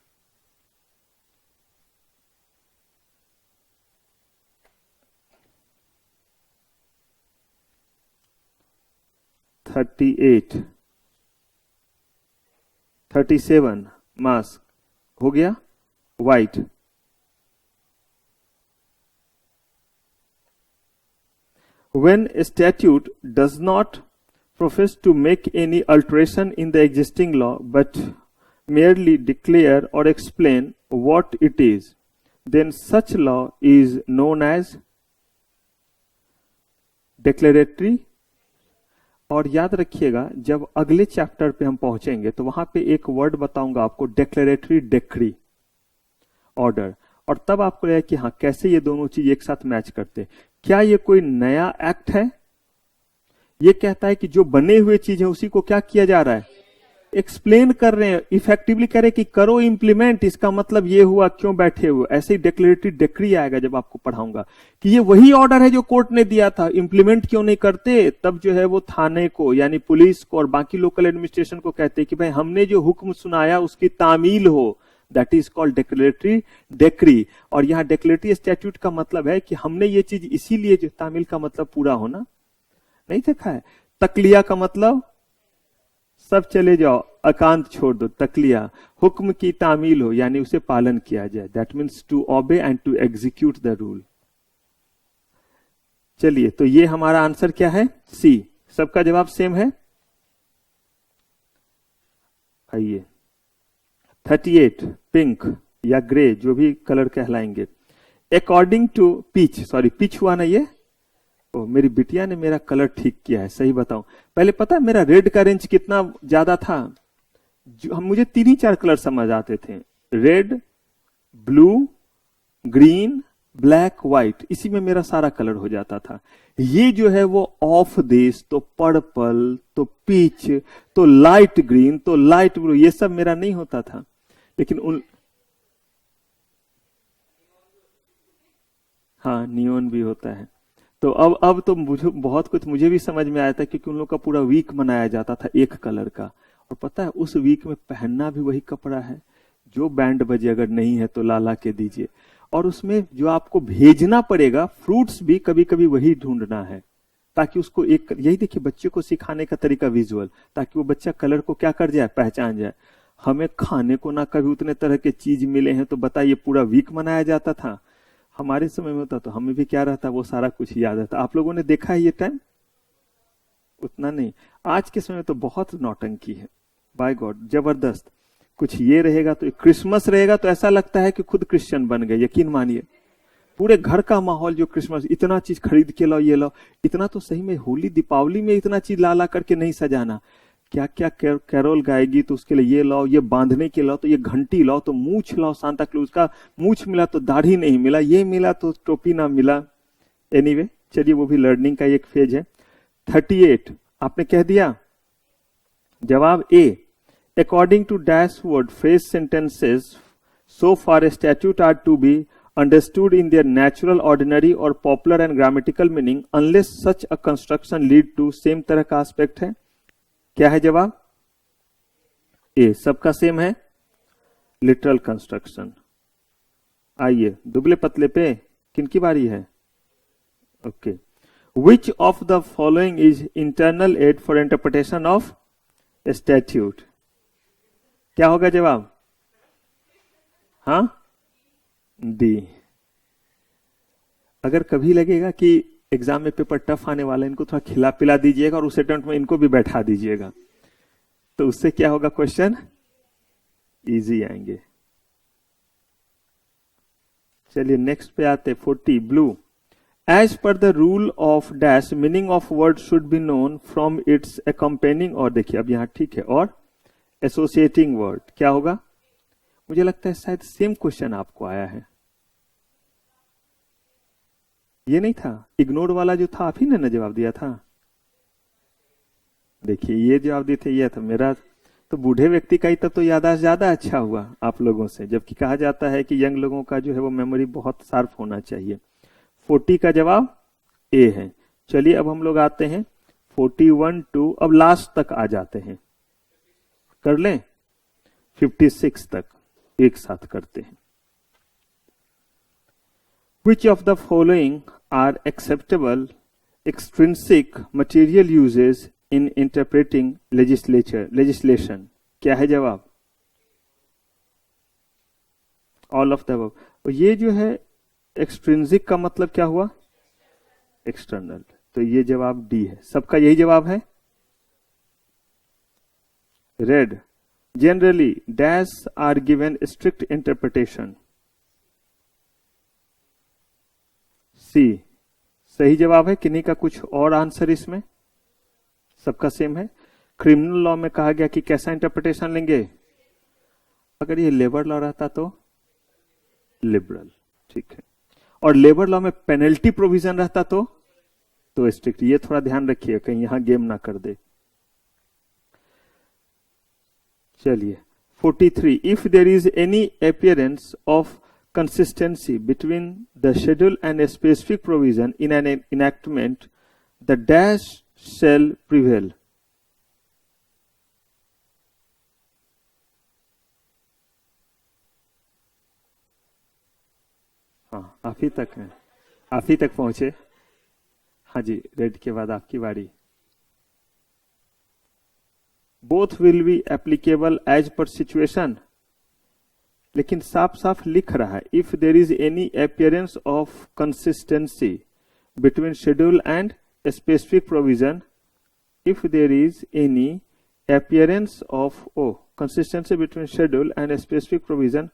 $38 37 मास्क हो गया white when a statute does not profess to make any alteration in the existing law but merely declare or explain what it is, then such law is known as declaratory। और याद रखिएगा जब अगले चैप्टर पे हम पहुंचेंगे तो वहां पे एक वर्ड बताऊंगा आपको, डेक्लेरेटरी डेक्री ऑर्डर, और तब आपको लगेगा कि हाँ कैसे ये दोनों चीज एक साथ मैच करते। क्या ये कोई नया एक्ट है? ये कहता है कि जो बने हुए चीज है उसी को क्या किया जा रहा है, एक्सप्लेन कर रहे हैं, इफेक्टिवली कह रहे हैं कि करो इंप्लीमेंट, इसका मतलब ये हुआ, क्यों बैठे हुए। ऐसे ही डेक्लेरेटरी डिक्री आएगा जब आपको पढ़ाऊंगा कि ये वही ऑर्डर है जो कोर्ट ने दिया था, इंप्लीमेंट क्यों नहीं करते। तब जो है वो थाने को यानी पुलिस को और बाकी लोकल एडमिनिस्ट्रेशन को कहते हैं कि भाई हमने जो हुक्म सुनाया उसकी तामील हो, दैट इज कॉल्ड डेक्लेरेटरी डिक्री। और यहाँ डेक्लेरेटरी स्टैट्यूट का मतलब है कि हमने ये चीज इसीलिए, जो तामील का मतलब पूरा होना, नहीं देखा है। तकलिया का मतलब सब चले जाओ, अकांत छोड़ दो, तकलिया हुक्म की तामील हो यानी उसे पालन किया जाए, that means to obey and to execute the rule. चलिए तो ये हमारा आंसर क्या है, सी। सबका जवाब सेम है। आइए 38 पिंक या ग्रे जो भी कलर कहलाएंगे। अकॉर्डिंग टू पिच हुआ ना ये, ओ मेरी बिटिया ने मेरा कलर ठीक किया है, सही बताऊं। पहले पता है मेरा रेड का रेंज कितना ज्यादा था, मुझे 3 ही 4 कलर समझ आते थे, red, blue, green, black, white, इसी में मेरा सारा कलर हो जाता था। ये जो है वो ऑफ देश, तो पर्पल, तो पीच, तो लाइट ग्रीन, तो लाइट ब्लू, ये सब मेरा नहीं होता था। लेकिन हाँ नियोन भी होता है। तो अब तो मुझे बहुत कुछ मुझे भी समझ में आया था, क्योंकि उन लोग का पूरा वीक मनाया जाता था एक कलर का। और पता है उस वीक में पहनना भी वही कपड़ा है, जो बैंड बजे अगर नहीं है तो लाला के दीजिए। और उसमें जो आपको भेजना पड़ेगा फ्रूट्स भी कभी कभी वही ढूंढना है, ताकि उसको एक, यही देखिए बच्चे को सिखाने का तरीका विजुअल, ताकि वो बच्चा कलर को क्या कर जाए, पहचान जाए। हमें खाने को ना कभी उतने तरह के चीज मिले हैं, तो बताइए पूरा वीक मनाया जाता था। हमारे समय में होता तो हमें भी क्या रहता, वो सारा कुछ याद रहता। आप लोगों ने देखा है ये टाइम, उतना नहीं। आज के समय में तो बहुत नौटंकी है, बाय गॉड जबरदस्त। कुछ ये रहेगा तो क्रिसमस रहेगा तो ऐसा लगता है कि खुद क्रिश्चियन बन गए, यकीन मानिए। पूरे घर का माहौल जो क्रिसमस, इतना चीज खरीद के लाओ, ये लाओ, इतना तो सही में होली दीपावली में इतना चीज ला ला करके नहीं सजाना। क्या क्या कैरोल गाएगी तो उसके लिए ये लाओ, ये बांधने के लाओ, तो ये घंटी लाओ, तो मूछ लाओ, सांता क्लूज का मूछ मिला तो दाढ़ी नहीं मिला, ये मिला तो टोपी ना मिला। एनीवे चलिए वो भी लर्निंग का एक फेज है। 38 आपने कह दिया जवाब A. According to dash word phrase sentences so far a statute are to be understood in their natural, ordinary or popular and grammatical meaning unless such a construction lead to same तरह का aspect है। क्या है जवाब, ए। सबका सेम है, लिटरल कंस्ट्रक्शन। आइए दुबले पतले पे किनकी बारी है, okay. Which of the following is internal aid for interpretation of statute. क्या होगा जवाब, हाँ डी। अगर कभी लगेगा कि एग्जाम में पेपर टफ आने वाला है, इनको थोड़ा खिला पिला दीजिएगा और उस अटेम्प्ट में इनको भी बैठा दीजिएगा, तो उससे क्या होगा, क्वेश्चन इजी आएंगे। चलिए नेक्स्ट पे आते 40 blue. As per the rule of dash meaning of word should be known from its accompanying, और देखिए अब यहां ठीक है, और एसोसिएटिंग वर्ड क्या होगा। मुझे लगता है शायद सेम क्वेश्चन आपको आया है, ये नहीं था, इग्नोर वाला जो था आप ही ने ना जवाब दिया था। देखिए ये जवाब दिए थे, ये था मेरा। तो बूढ़े व्यक्ति का ही तब तो याददाश्त ज्यादा अच्छा हुआ आप लोगों से, जबकि कहा जाता है कि यंग लोगों का जो है वो मेमोरी बहुत शार्प होना चाहिए। 40 का जवाब ए है। चलिए अब हम लोग आते हैं 41 टू, अब लास्ट तक आ जाते हैं, कर लें 56 तक एक साथ करते हैं। Which of the following are acceptable extrinsic material uses in interpreting legislation? क्या है जवाब, ऑल ऑफ द अबव। ये जो है एक्सट्रिंसिक का मतलब क्या हुआ, एक्सटर्नल, तो ये जवाब डी है। सबका यही जवाब है। Red, generally dash are given strict interpretation, सी सही जवाब है। किन्हीं का कुछ और आंसर इसमें? सबका सेम है। क्रिमिनल लॉ में कहा गया कि कैसा इंटरप्रिटेशन लेंगे? अगर ये लेबर लॉ रहता तो लिबरल, ठीक है। और लेबर लॉ में पेनल्टी प्रोविजन रहता तो स्ट्रिक्ट। ये थोड़ा ध्यान रखिए कहीं यहां गेम ना कर दे। चलिए 43, if there is any appearance of consistency between the schedule and a specific provision in an enactment, the dash shall prevail. हाँ, आप ही तक हैं, आप ही तक पहुंचे। हाँ जी, रेड के बाद आपकी बारी। Both will be applicable as per situation. लेकिन साफ साफ लिख रहा है if there is any appearance of consistency between schedule and specific provision, if there is any appearance of consistency between schedule and specific provision,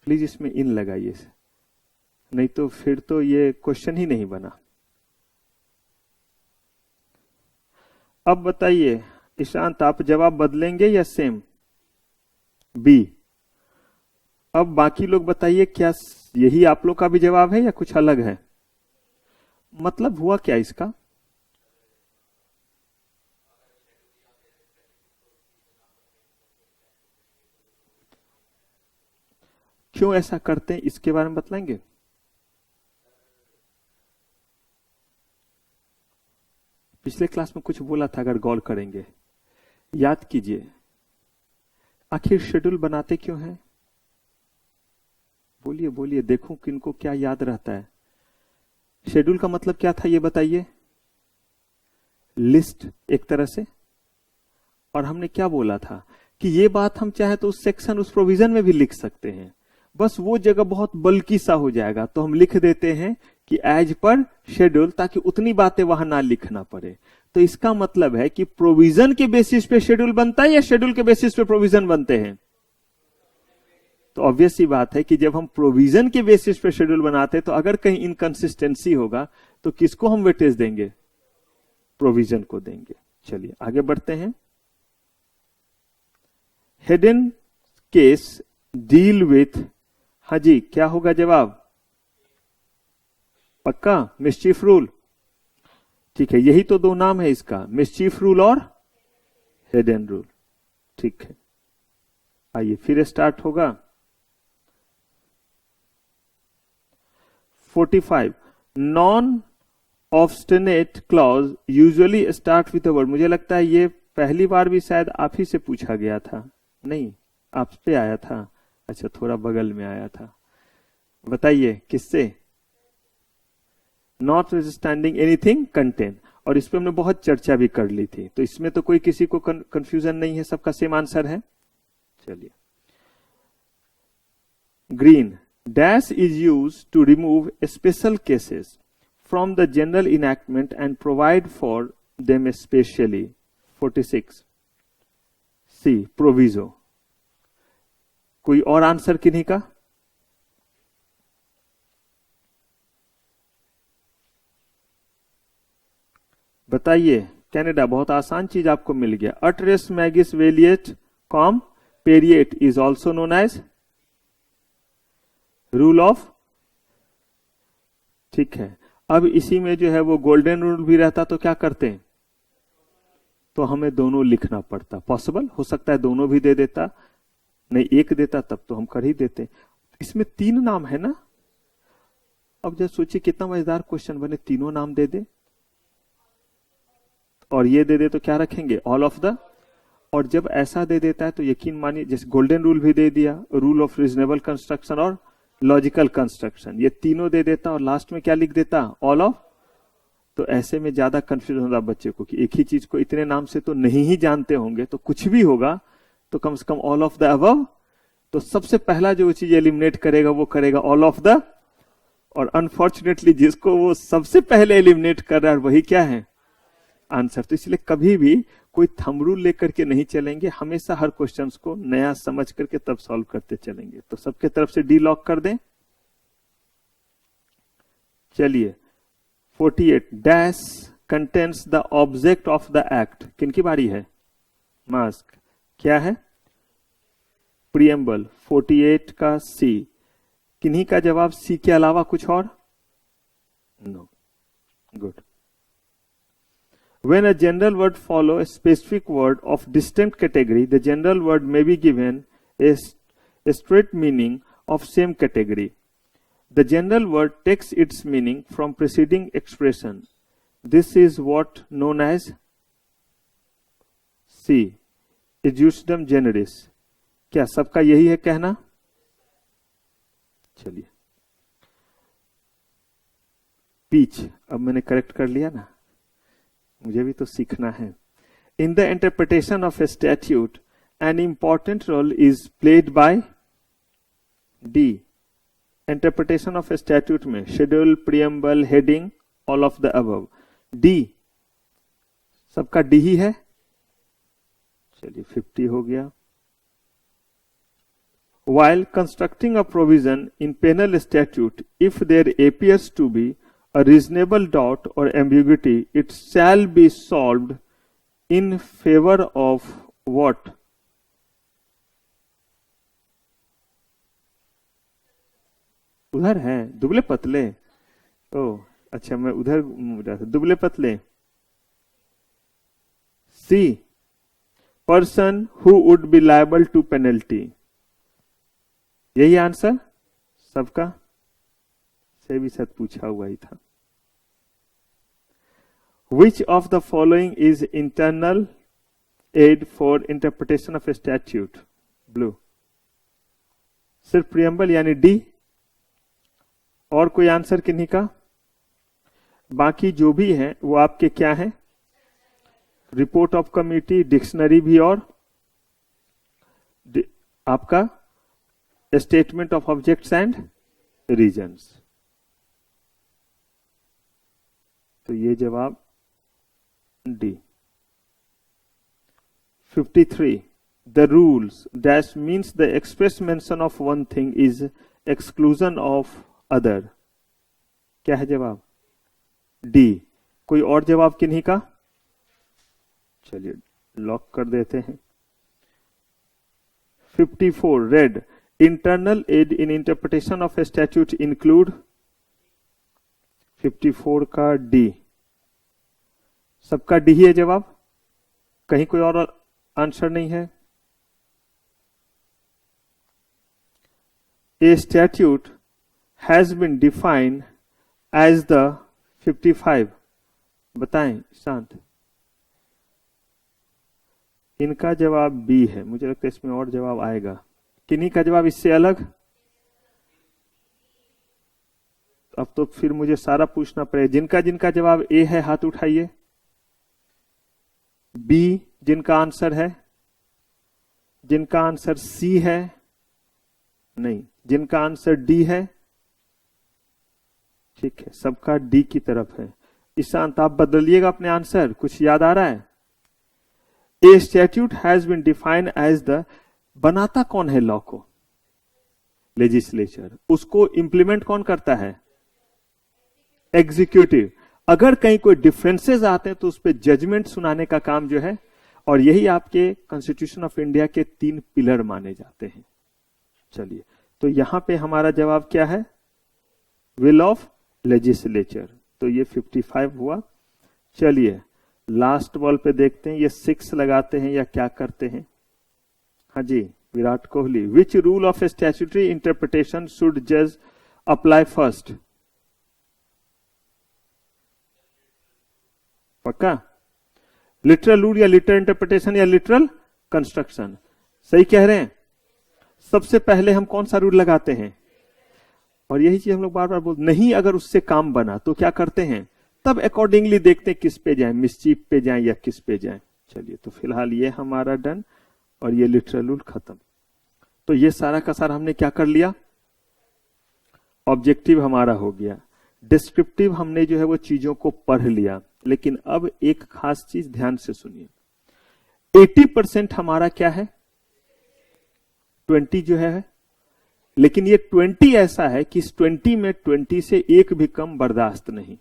please इसमें इन लगाइए, नहीं तो फिर तो ये क्वेश्चन ही नहीं बना। अब बताइए ईशांत, आप जवाब बदलेंगे या सेम? बी। अब बाकी लोग बताइए क्या यही आप लोग का भी जवाब है या कुछ अलग है? मतलब हुआ क्या इसका? क्यों ऐसा करते हैं इसके बारे में बतलाएंगे? पिछले क्लास में कुछ बोला था, अगर गौर करेंगे याद कीजिए। आखिर शेड्यूल बनाते क्यों हैं? बोलिए बोलिए, देखूं किनको क्या याद रहता है। शेड्यूल का मतलब क्या था ये बताइए? लिस्ट एक तरह से। और हमने क्या बोला था कि ये बात हम चाहे तो उस सेक्शन उस प्रोविजन में भी लिख सकते हैं, बस वो जगह बहुत बल्कि सा हो जाएगा तो हम लिख देते हैं कि एज पर शेड्यूल, ताकि उतनी बातें वहां ना लिखना पड़े। तो इसका मतलब है कि प्रोविजन के बेसिस पे शेड्यूल बनता है या शेड्यूल के बेसिस पे प्रोविजन बनते हैं? तो ऑब्वियस सी बात है कि जब हम प्रोविजन के बेसिस पे शेड्यूल बनाते हैं तो अगर कहीं इनकंसिस्टेंसी होगा तो किसको हम वेटेज देंगे? प्रोविजन को देंगे। चलिए आगे बढ़ते हैं। हिडन केस डील विथ, हाँ जी क्या होगा जवाब? पक्का मिसचीफ रूल, ठीक है। यही तो दो नाम है इसका, मिसचीफ रूल और हिडन रूल, ठीक है। आइए फिर स्टार्ट होगा। 45, non obstinate clause usually start with a word. मुझे लगता है ये पहली बार भी शायद आप ही से पूछा गया था, नहीं आप पे आया था? अच्छा, थोड़ा बगल में आया था। बताइए किससे? नॉट स्टैंडिंग एनीथिंग कंटेन, और इस पे हमने बहुत चर्चा भी कर ली थी, तो इसमें तो कोई किसी को कंफ्यूजन नहीं है, सबका सेम आंसर है। चलिए green, dash is use to remove special cases from the general enactment and provide for them specially. 46, C proviso. कोई और आंसर किन्हीं का? बताइए। कनाडा, बहुत आसान चीज आपको मिल गया। अटरेस मैगिस वेलिएट कॉम पेरिएट is also known as rule of, ठीक है। अब इसी में जो है वो गोल्डन रूल भी रहता तो क्या करते हैं? तो हमें दोनों लिखना पड़ता। पॉसिबल हो सकता है दोनों भी दे देता, नहीं एक देता तब तो हम कर ही देते। इसमें 3 नाम है ना। अब जब सोचिए कितना मजेदार क्वेश्चन बने, तीनों नाम दे दे और ये दे दे तो क्या रखेंगे? All of the. और जब ऐसा दे देता है तो यकीन मानिए, जैसे गोल्डन रूल भी दे दिया, रूल ऑफ रीजनेबल कंस्ट्रक्शन और लॉजिकल कंस्ट्रक्शन, ये तीनों दे देता और लास्ट में क्या लिख देता? All of. तो ऐसे में ज्यादा कंफ्यूजन होता बच्चे को कि एक ही चीज को इतने नाम से तो नहीं ही जानते होंगे, तो कुछ भी होगा तो कम से come all of the above. तो सबसे पहला जो चीज एलिमिनेट करेगा वो करेगा ऑल ऑफ द, और अनफॉर्चुनेटली जिसको वो सबसे पहले एलिमिनेट कर रहा है वही क्या है? आंसर। तो इसलिए कभी भी कोई थंब रूल लेकर के नहीं चलेंगे, हमेशा हर क्वेश्चंस को नया समझ करके तब सॉल्व करते चलेंगे। तो सबके तरफ से डी लॉक कर दें। चलिए 48 dash contains the object of the act, किनकी बारी है? मास्क। क्या है? प्रियम्बल। 48 का सी, किन्हीं का जवाब सी के अलावा कुछ और? No. Good. When a general word follow a specific word of distinct category, the general word may be given a straight meaning of same category. The general word takes its meaning from preceding expression. This is what known as C. Adjustum generis. क्या सबका यही है कहना? चलिए पीच, अब मैंने करेक्ट कर लिया ना, मुझे भी तो सीखना है। In the interpretation of a statute an important role is played by D. Interpretation of a statute में schedule, preamble, heading, all of the above. D, सबका डी ही है। चलिए 50 हो गया। While constructing a provision in penal statute, if there appears to be a reasonable doubt or ambiguity, it shall be solved in favor of what? उधर है दुबले पतले। ओ अच्छा, मैं उधर दुबले पतले। C, person who would be liable to penalty. यही आंसर सबका से भी शायद पूछा हुआ ही था। Which of the following is internal aid for interpretation of a statute? Blue. सिर्फ प्रियम्बल यानी डी। और कोई आंसर किन्हीं का? बाकी जो भी है वो आपके क्या है? रिपोर्ट ऑफ कमिटी, डिक्शनरी भी, और आपका statement of objects and reasons. तो ये जवाब D. 53 the rules dash means the express mention of one thing is exclusion of other. क्या है जवाब? डी। कोई और जवाब किन्हीं का? चलिए लॉक कर देते हैं। 54 red internal aid in interpretation of a statute include 54 का डी। सबका डी ही है जवाब, कहीं कोई और आंसर नहीं है। A statute has been defined as the 55। बताएं शांत। इनका जवाब बी है, मुझे लगता है इसमें और जवाब आएगा। किन्हीं का जवाब इससे अलग? अब तो फिर मुझे सारा पूछना पड़ेगा। जिनका जिनका जवाब ए है हाथ उठाइए। बी जिनका आंसर है? जिनका आंसर सी है? नहीं। जिनका आंसर डी है? ठीक है, सबका डी की तरफ है। ईशांत आप बदलिएगा अपने आंसर, कुछ याद आ रहा है? A statute has been defined as the, बनाता कौन है लॉ को? लेजिस्लेचर। उसको इंप्लीमेंट कौन करता है? एग्जीक्यूटिव। अगर कहीं कोई डिफरेंसेस आते हैं तो उस पर जजमेंट सुनाने का काम जो है, और यही आपके कॉन्स्टिट्यूशन ऑफ इंडिया के 3 पिलर माने जाते हैं। चलिए, तो यहां पे हमारा जवाब क्या है? Will of legislature. तो ये 55 हुआ। चलिए लास्ट बॉल पे देखते हैं, ये 6 लगाते हैं या क्या करते हैं? हाँ जी, Virat Kohli. Which rule of statutory interpretation should जज अप्लाई फर्स्ट? पक्का? लिटरल रूल या लिटरल इंटरप्रिटेशन या लिटरल कंस्ट्रक्शन? सही कह रहे हैं। सबसे पहले हम कौन सा रूल लगाते हैं? और यही चीज हम लोग बार बार बोलते नहीं, अगर उससे काम बना तो क्या करते हैं? तब अकॉर्डिंगली देखते हैं किस पे जाए, मिसचीफ पे जाए या किस पे जाए। चलिए, तो फिलहाल ये हमारा डन और ये लिटरल रूल खत्म। तो ये सारा का सारा हमने क्या कर लिया? ऑब्जेक्टिव हमारा हो गया। डिस्क्रिप्टिव हमने जो है वो चीजों को पढ़ लिया। लेकिन अब एक खास चीज ध्यान से सुनिए। 80% हमारा क्या है, 20 जो है, लेकिन ये 20 ऐसा है कि इस 20 में 20 से एक भी कम बर्दाश्त नहीं,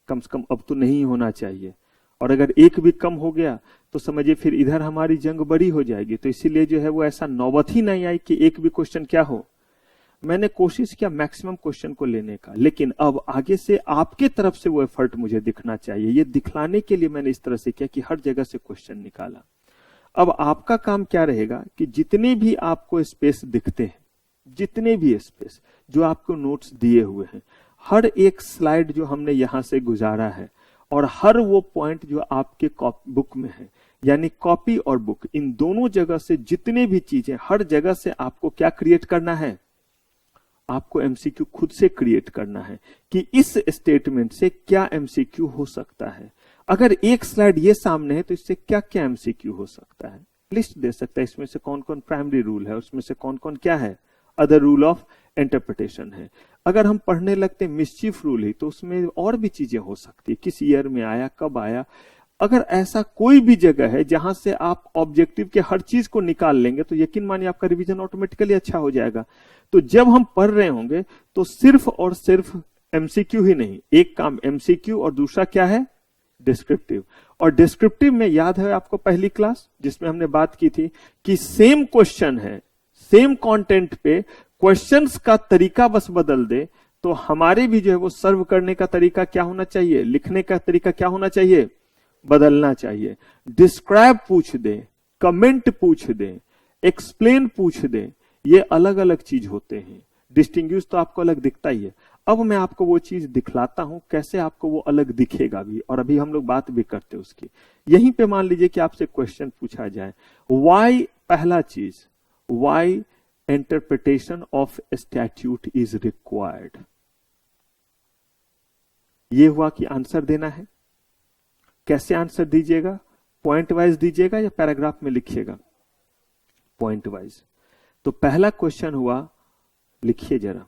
कम से कम अब तो नहीं होना चाहिए। और अगर एक भी कम हो गया तो समझिए फिर इधर हमारी जंग बड़ी हो जाएगी। तो इसीलिए जो है वो ऐसा नौबत ही नहीं आई कि एक भी क्वेश्चन क्या हो। मैंने कोशिश किया मैक्सिमम क्वेश्चन को लेने का, लेकिन अब आगे से आपके तरफ से वो एफर्ट मुझे दिखना चाहिए। ये दिखलाने के लिए मैंने इस तरह से किया कि हर जगह से क्वेश्चन निकाला। अब आपका काम क्या रहेगा कि जितने भी आपको स्पेस दिखते हैं, जितने भी स्पेस जो आपको नोट्स दिए हुए हैं, हर एक स्लाइड जो हमने यहां से गुजारा है और हर वो पॉइंट जो आपके बुक में है, यानी कॉपी और बुक, इन दोनों जगह से जितने भी चीजें, हर जगह से आपको क्या क्रिएट करना है, आपको एमसीक्यू खुद से क्रिएट करना है कि इस स्टेटमेंट से क्या एमसीक्यू हो सकता है। अगर एक स्लाइड ये सामने है तो इससे क्या क्या एमसीक्यू हो सकता है, लिस्ट दे सकता है। इसमें से कौन कौन प्राइमरी रूल है, उसमें से कौन कौन क्या है, अदर रूल ऑफ इंटरप्रिटेशन है। अगर हम पढ़ने लगते मिसचीफ रूल ही तो उसमें और भी चीजें हो सकती है, किस ईयर में आया, कब आया। अगर ऐसा कोई भी जगह है जहां से आप ऑब्जेक्टिव के हर चीज को निकाल लेंगे तो यकीन मानिए आपका रिवीजन ऑटोमेटिकली अच्छा हो जाएगा। तो जब हम पढ़ रहे होंगे तो सिर्फ और सिर्फ एमसीक्यू ही नहीं, एक काम एमसीक्यू और दूसरा क्या है, डिस्क्रिप्टिव। और डिस्क्रिप्टिव में याद है आपको पहली क्लास जिसमें हमने बात की थी कि सेम क्वेश्चन है, सेम कंटेंट पे क्वेश्चंस का तरीका बस बदल दे तो हमारे भी जो है वो सर्व करने का तरीका क्या होना चाहिए, लिखने का तरीका क्या होना चाहिए, बदलना चाहिए। डिस्क्राइब पूछ दे, कमेंट पूछ दे, एक्सप्लेन पूछ दे, ये अलग अलग चीज होते हैं। डिस्टिंग्विश तो आपको अलग दिखता ही है। अब मैं आपको वो चीज दिखलाता हूं कैसे आपको वो अलग दिखेगा भी, और अभी हम लोग बात भी करते हैं उसकी। यहीं पे मान लीजिए कि आपसे क्वेश्चन पूछा जाए, व्हाई, पहला चीज, why interpretation of statute is required. ये हुआ कि आंसर देना है। कैसे आंसर दीजिएगा, पॉइंट वाइज दीजिएगा या पैराग्राफ में लिखिएगा, पॉइंट वाइज। तो पहला क्वेश्चन हुआ, लिखिए जरा।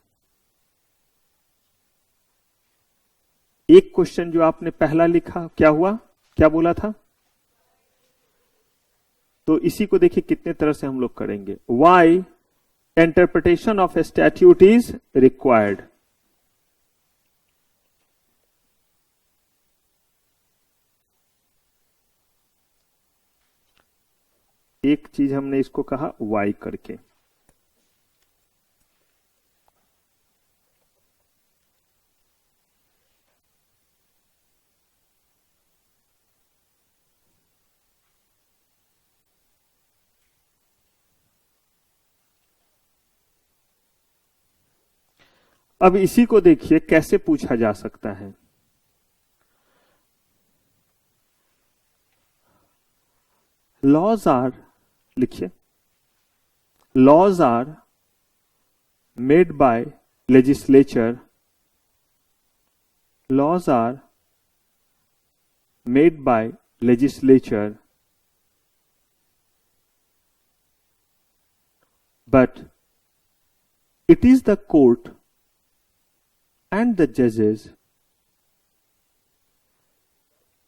एक क्वेश्चन जो आपने पहला लिखा क्या हुआ, क्या बोला था, तो इसी को देखिए कितने तरह से हम लोग करेंगे। Why interpretation of a statute is required. एक चीज हमने इसको कहा वाई करके। अब इसी को देखिए कैसे पूछा जा सकता है। लॉज आर, लिखिए, laws are made by legislature, laws are made by legislature, but it is the court and the judges,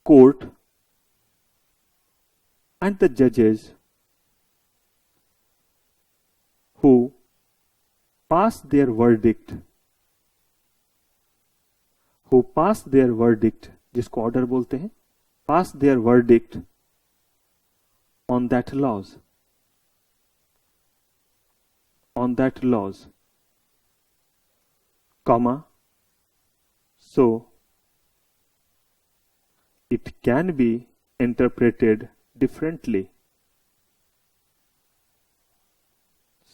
court and the judges who pass their verdict, who pass their verdict, जिसको ऑर्डर बोलते हैं, pass their verdict on that laws, on that laws, comma, so it can be interpreted differently,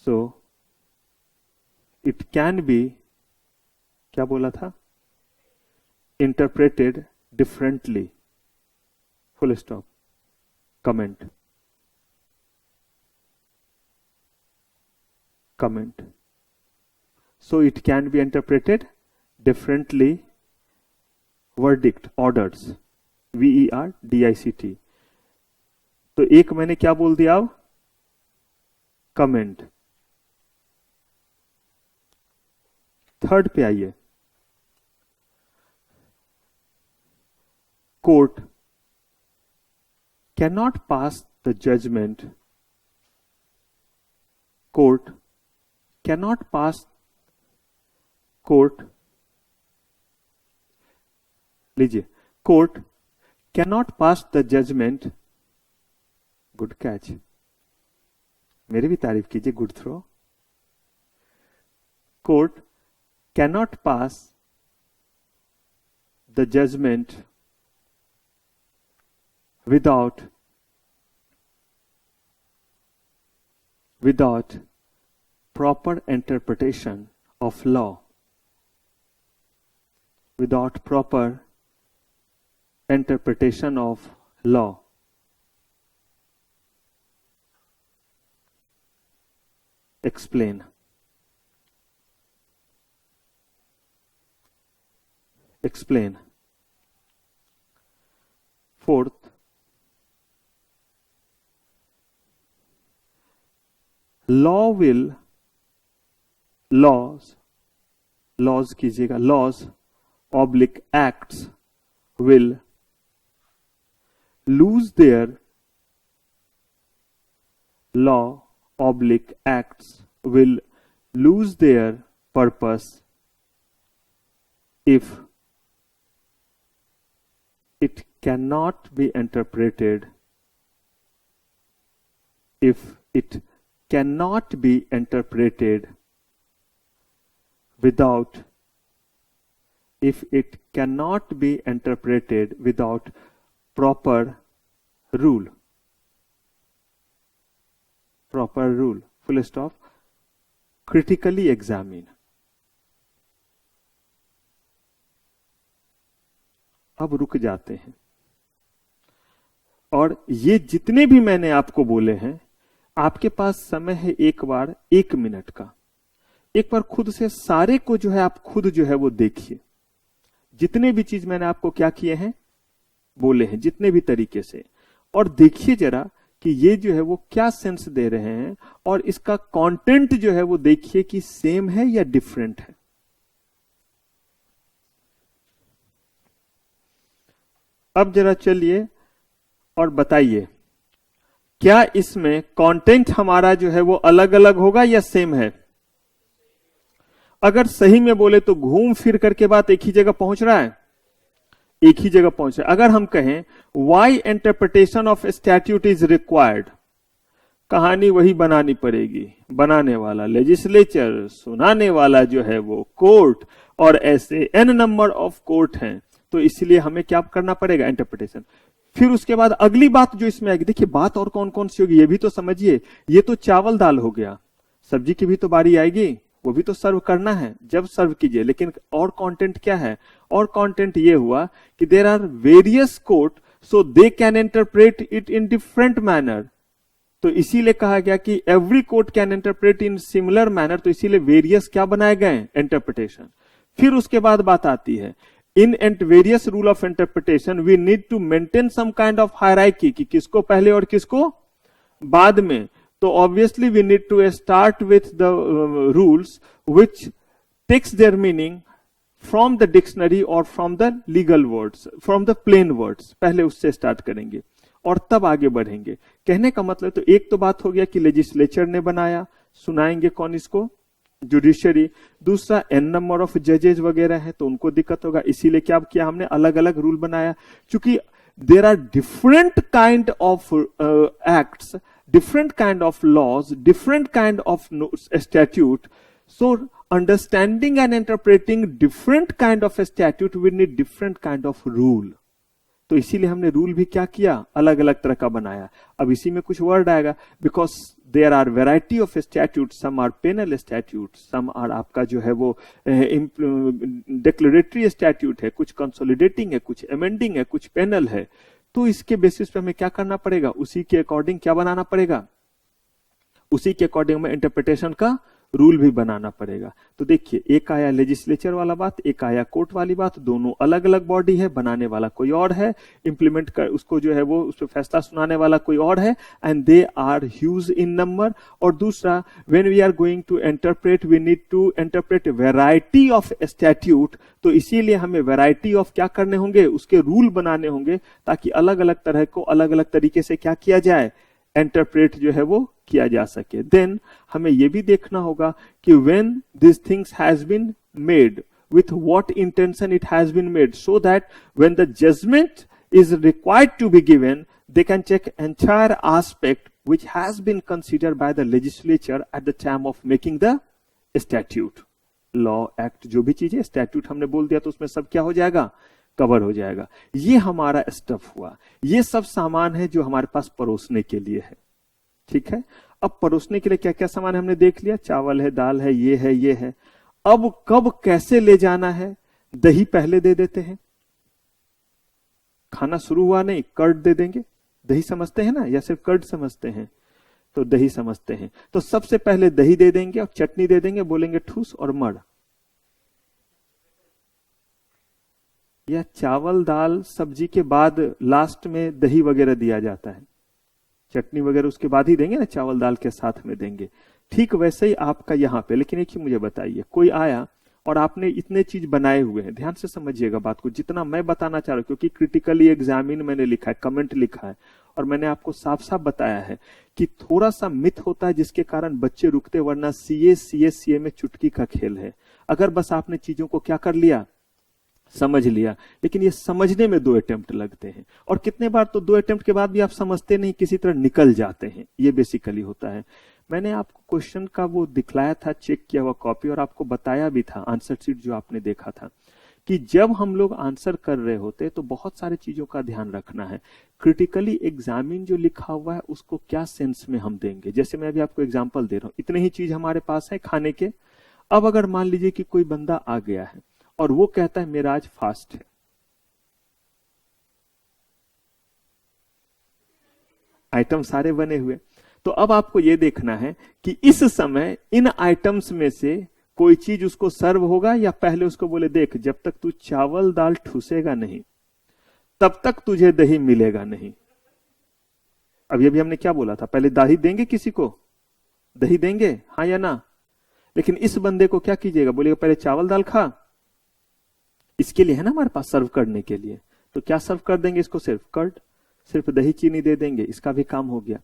so it can be, क्या बोला था, interpreted differently, full stop, comment, comment, so it can be interpreted differently, verdict, orders, VERDICT। तो एक मैंने क्या बोल दिया, अब कमेंट। थर्ड पे आइए, court can not pass the judgment, court cannot pass court लीजिए court cannot pass the judgment, good catch, मेरी भी तारीफ कीजिए, good throw, court cannot pass the judgment without proper interpretation of law, without proper interpretation of law. Explain. Explain. Fourth, laws कीजिएगा, laws oblique acts will lose their purpose if it cannot be interpreted without proper rule, full stop. Critically examine. अब रुक जाते हैं और ये जितने भी मैंने आपको बोले हैं, आपके पास समय है एक बार 1 मिनट का, एक बार खुद से सारे को जो है आप खुद जो है वो देखिए, जितने भी चीज मैंने आपको क्या किए हैं, बोले हैं, जितने भी तरीके से, और देखिए जरा कि ये जो है वो क्या सेंस दे रहे हैं, और इसका कंटेंट जो है वो देखिए कि सेम है या डिफरेंट है। अब जरा चलिए और बताइए, क्या इसमें कंटेंट हमारा जो है वो अलग अलग होगा या सेम है? अगर सही में बोले तो घूम फिर करके बात एक ही जगह पहुंच रहा है, एक ही जगह पहुंच रहा है। अगर हम कहें why interpretation of statute is required, कहानी वही बनानी पड़ेगी, बनाने वाला लेजिस्लेचर, सुनाने वाला जो है वो कोर्ट, और ऐसे n नंबर ऑफ कोर्ट हैं, तो इसलिए हमें क्या करना पड़ेगा, इंटरप्रिटेशन। फिर उसके बाद अगली बात जो इसमें आएगी, देखिए बात और कौन कौन सी होगी ये भी तो समझिए। ये तो चावल दाल हो गया, सब्जी की भी तो बारी आएगी, वो भी तो सर्व करना है, जब सर्व कीजिए। लेकिन और कंटेंट क्या है, और कंटेंट ये हुआ कि there are various court so they can interpret it in different manner, तो इसीलिए कहा गया कि every court can interpret in similar manner, तो इसीलिए वेरियस क्या बनाए गए, इंटरप्रिटेशन। फिर उसके बाद बात आती है in various rule of interpretation we need to maintain some kind of hierarchy, कि किसको पहले और किसको बाद में। तो obviously we need to start with the rules which takes their meaning from the dictionary और from the legal words, from the plain words, पहले उससे स्टार्ट करेंगे और तब आगे बढ़ेंगे। कहने का मतलब तो एक तो बात हो गया कि लेजिस्लेचर ने बनाया, सुनाएंगे कौन इसको, जुडिशरी। दूसरा एन नंबर ऑफ जजेज वगैरह है तो उनको दिक्कत होगा, इसीलिए क्या किया हमने, अलग अलग रूल बनाया। क्योंकि there are different kind of acts, different kind of laws, different kind of statute. So understanding and interpreting different kind of a statute, we need different kind of rule. तो इसीलिए हमने रूल भी क्या किया, अलग अलग तरह का बनाया। अब इसी में कुछ वर्ड आएगा, because there are variety of statute, some are penal statute, some are आपका जो है वो डिक्लेरेटरी स्टैट्यूट है, कुछ कंसोलिडेटिंग है, कुछ अमेंडिंग है, कुछ पेनल है। तो इसके बेसिस पे हमें क्या करना पड़ेगा, उसी के अकॉर्डिंग क्या बनाना पड़ेगा, उसी के अकॉर्डिंग हमें इंटरप्रिटेशन का रूल भी बनाना पड़ेगा। तो देखिए, एक आया लेजिस्लेचर वाला बात, एक आया कोर्ट वाली बात, दोनों अलग अलग बॉडी है, बनाने वाला कोई और है, इंप्लीमेंट कर उसको जो है वो उस पर फैसला सुनाने वाला कोई और है, and they are huge in number. और दूसरा, when we are going to interpret, we need to interpret variety of statute, तो इसीलिए हमें वैरायटी ऑफ क्या करने होंगे, उसके रूल बनाने होंगे, ताकि अलग अलग तरह को अलग अलग तरीके से क्या किया जाए, इंटरप्रेट जो है वो किया जा सके। देन हमें ये भी देखना होगा कि when this things has been made, with what intention it has been made, so that when the judgment is required to be given, they can check entire aspect which has been considered by the legislature at the time of making the statute. Law, act, जो भी चीजें statute हमने बोल दिया तो उसमें सब क्या हो जाएगा, कवर हो जाएगा। ये हमारा स्टफ हुआ, ये सब सामान है जो हमारे पास परोसने के लिए है। ठीक है, अब परोसने के लिए क्या क्या सामान हमने देख लिया, चावल है, दाल है, ये है, ये है। अब कब कैसे ले जाना है, दही पहले दे देते हैं, खाना शुरू हुआ नहीं कर्ड दे देंगे, दही समझते हैं ना, या सिर्फ कर्ड समझते हैं, तो दही समझते हैं। तो सबसे पहले दही दे देंगे और चटनी दे देंगे, बोलेंगे ठूस और मड़। या चावल दाल सब्जी के बाद लास्ट में दही वगैरह दिया जाता है, चटनी वगैरह उसके बाद ही देंगे ना, चावल दाल के साथ में देंगे। ठीक वैसे ही आपका यहां पे, लेकिन एक ही मुझे बताइए, कोई आया और आपने इतने चीज बनाए हुए हैं, ध्यान से समझिएगा बात को, जितना मैं बताना चाह रहा हूं, क्योंकि क्रिटिकली एग्जामिन मैंने लिखा है, कमेंट लिखा है, और मैंने आपको साफ साफ बताया है कि थोड़ा सा मिथ होता है जिसके कारण बच्चे रुकते, वरना सीए में चुटकी का खेल है। अगर बस आपने चीजों को क्या कर लिया, समझ लिया, लेकिन ये समझने में 2 अटेम्प्ट लगते हैं, और कितने बार तो 2 अटेम्प्ट के बाद भी आप समझते नहीं, किसी तरह निकल जाते हैं। ये बेसिकली होता है। मैंने आपको क्वेश्चन का वो दिखलाया था, चेक किया हुआ कॉपी, और आपको बताया भी था आंसर शीट जो आपने देखा था, कि जब हम लोग आंसर कर रहे होते तो बहुत सारी चीजों का ध्यान रखना है। क्रिटिकली एग्जामिन जो लिखा हुआ है उसको क्या सेंस में हम देंगे। जैसे मैं अभी आपको एग्जांपल दे रहा हूं, इतने ही चीज हमारे पास है खाने के। अब अगर मान लीजिए कि कोई बंदा आ गया है और वो कहता है मेरा आज फास्ट है, आइटम सारे बने हुए, तो अब आपको यह देखना है कि इस समय इन आइटम्स में से कोई चीज उसको सर्व होगा, या पहले उसको बोले देख जब तक तू चावल दाल ठूसेगा नहीं तब तक तुझे दही मिलेगा नहीं। अभी हमने क्या बोला था, पहले दही देंगे, किसी को दही देंगे, हाँ या ना। लेकिन इस बंदे को क्या कीजिएगा, बोलेगा पहले चावल दाल खा, इसके लिए है ना हमारे पास सर्व करने के लिए, तो क्या सर्व कर देंगे इसको, सिर्फ कर्ड, सिर्फ दही चीनी दे देंगे, इसका भी काम हो गया।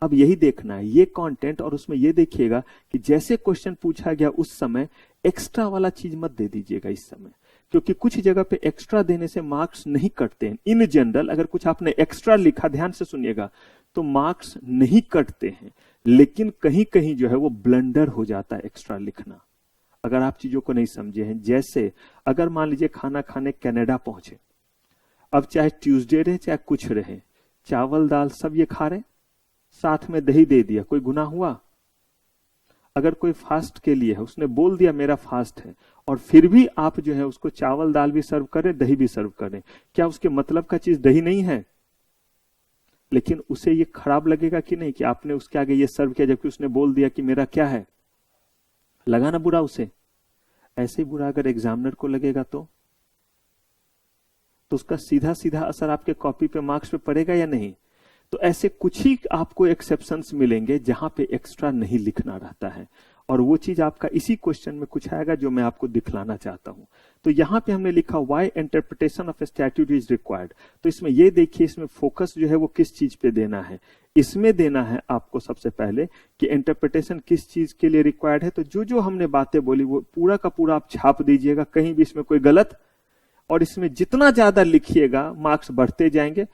अब यही देखना है ये कंटेंट, और उसमें ये देखिएगा कि जैसे क्वेश्चन पूछा गया उस समय एक्स्ट्रा वाला चीज मत दे दीजिएगा इस समय, क्योंकि कुछ जगह पे एक्स्ट्रा देने से मार्क्स नहीं कटते हैं। इन जनरल अगर कुछ आपने एक्स्ट्रा लिखा, ध्यान से सुनिएगा, तो मार्क्स नहीं कटते हैं, लेकिन कहीं कहीं जो है वो ब्लंडर हो जाता है एक्स्ट्रा लिखना, अगर आप चीजों को नहीं समझे हैं। जैसे अगर मान लीजिए खाना खाने कनाडा पहुंचे, अब चाहे ट्यूसडे रहे चाहे कुछ रहे, चावल दाल सब ये खा रहे, साथ में दही दे दिया, कोई गुनाह हुआ? अगर कोई फास्ट के लिए है, उसने बोल दिया मेरा फास्ट है, और फिर भी आप जो है उसको चावल दाल भी सर्व करें, दही भी सर्व करें, क्या उसके मतलब का चीज दही नहीं है? लेकिन उसे ये खराब लगेगा कि नहीं कि आपने उसके आगे ये सर्व किया जबकि उसने बोल दिया कि मेरा क्या है? लगा ना बुरा उसे? ऐसे ही बुरा अगर एग्जामिनर को लगेगा तो उसका सीधा सीधा असर आपके कॉपी पे, मार्क्स पे पड़ेगा या नहीं? तो ऐसे कुछ ही आपको एक्सेप्शंस मिलेंगे जहां पे एक्स्ट्रा नहीं लिखना रहता है, और वो चीज आपका इसी क्वेश्चन में कुछ आएगा जो मैं आपको दिखलाना चाहता हूं। तो यहां पे हमने लिखा why interpretation of statute is required. तो इसमें ये देखिए, इसमें फोकस जो है वो किस चीज पे देना है। इसमें देना है आपको सबसे पहले कि इंटरप्रिटेशन किस चीज के लिए रिक्वायर्ड है। तो जो जो हमने बातें बोली वो पूरा का पूरा आप छाप दीजिएगा, कहीं भी इसमें कोई गलत, और इसमें जितना ज्यादा लिखिएगा मार्क्स बढ़ते जाएंगे,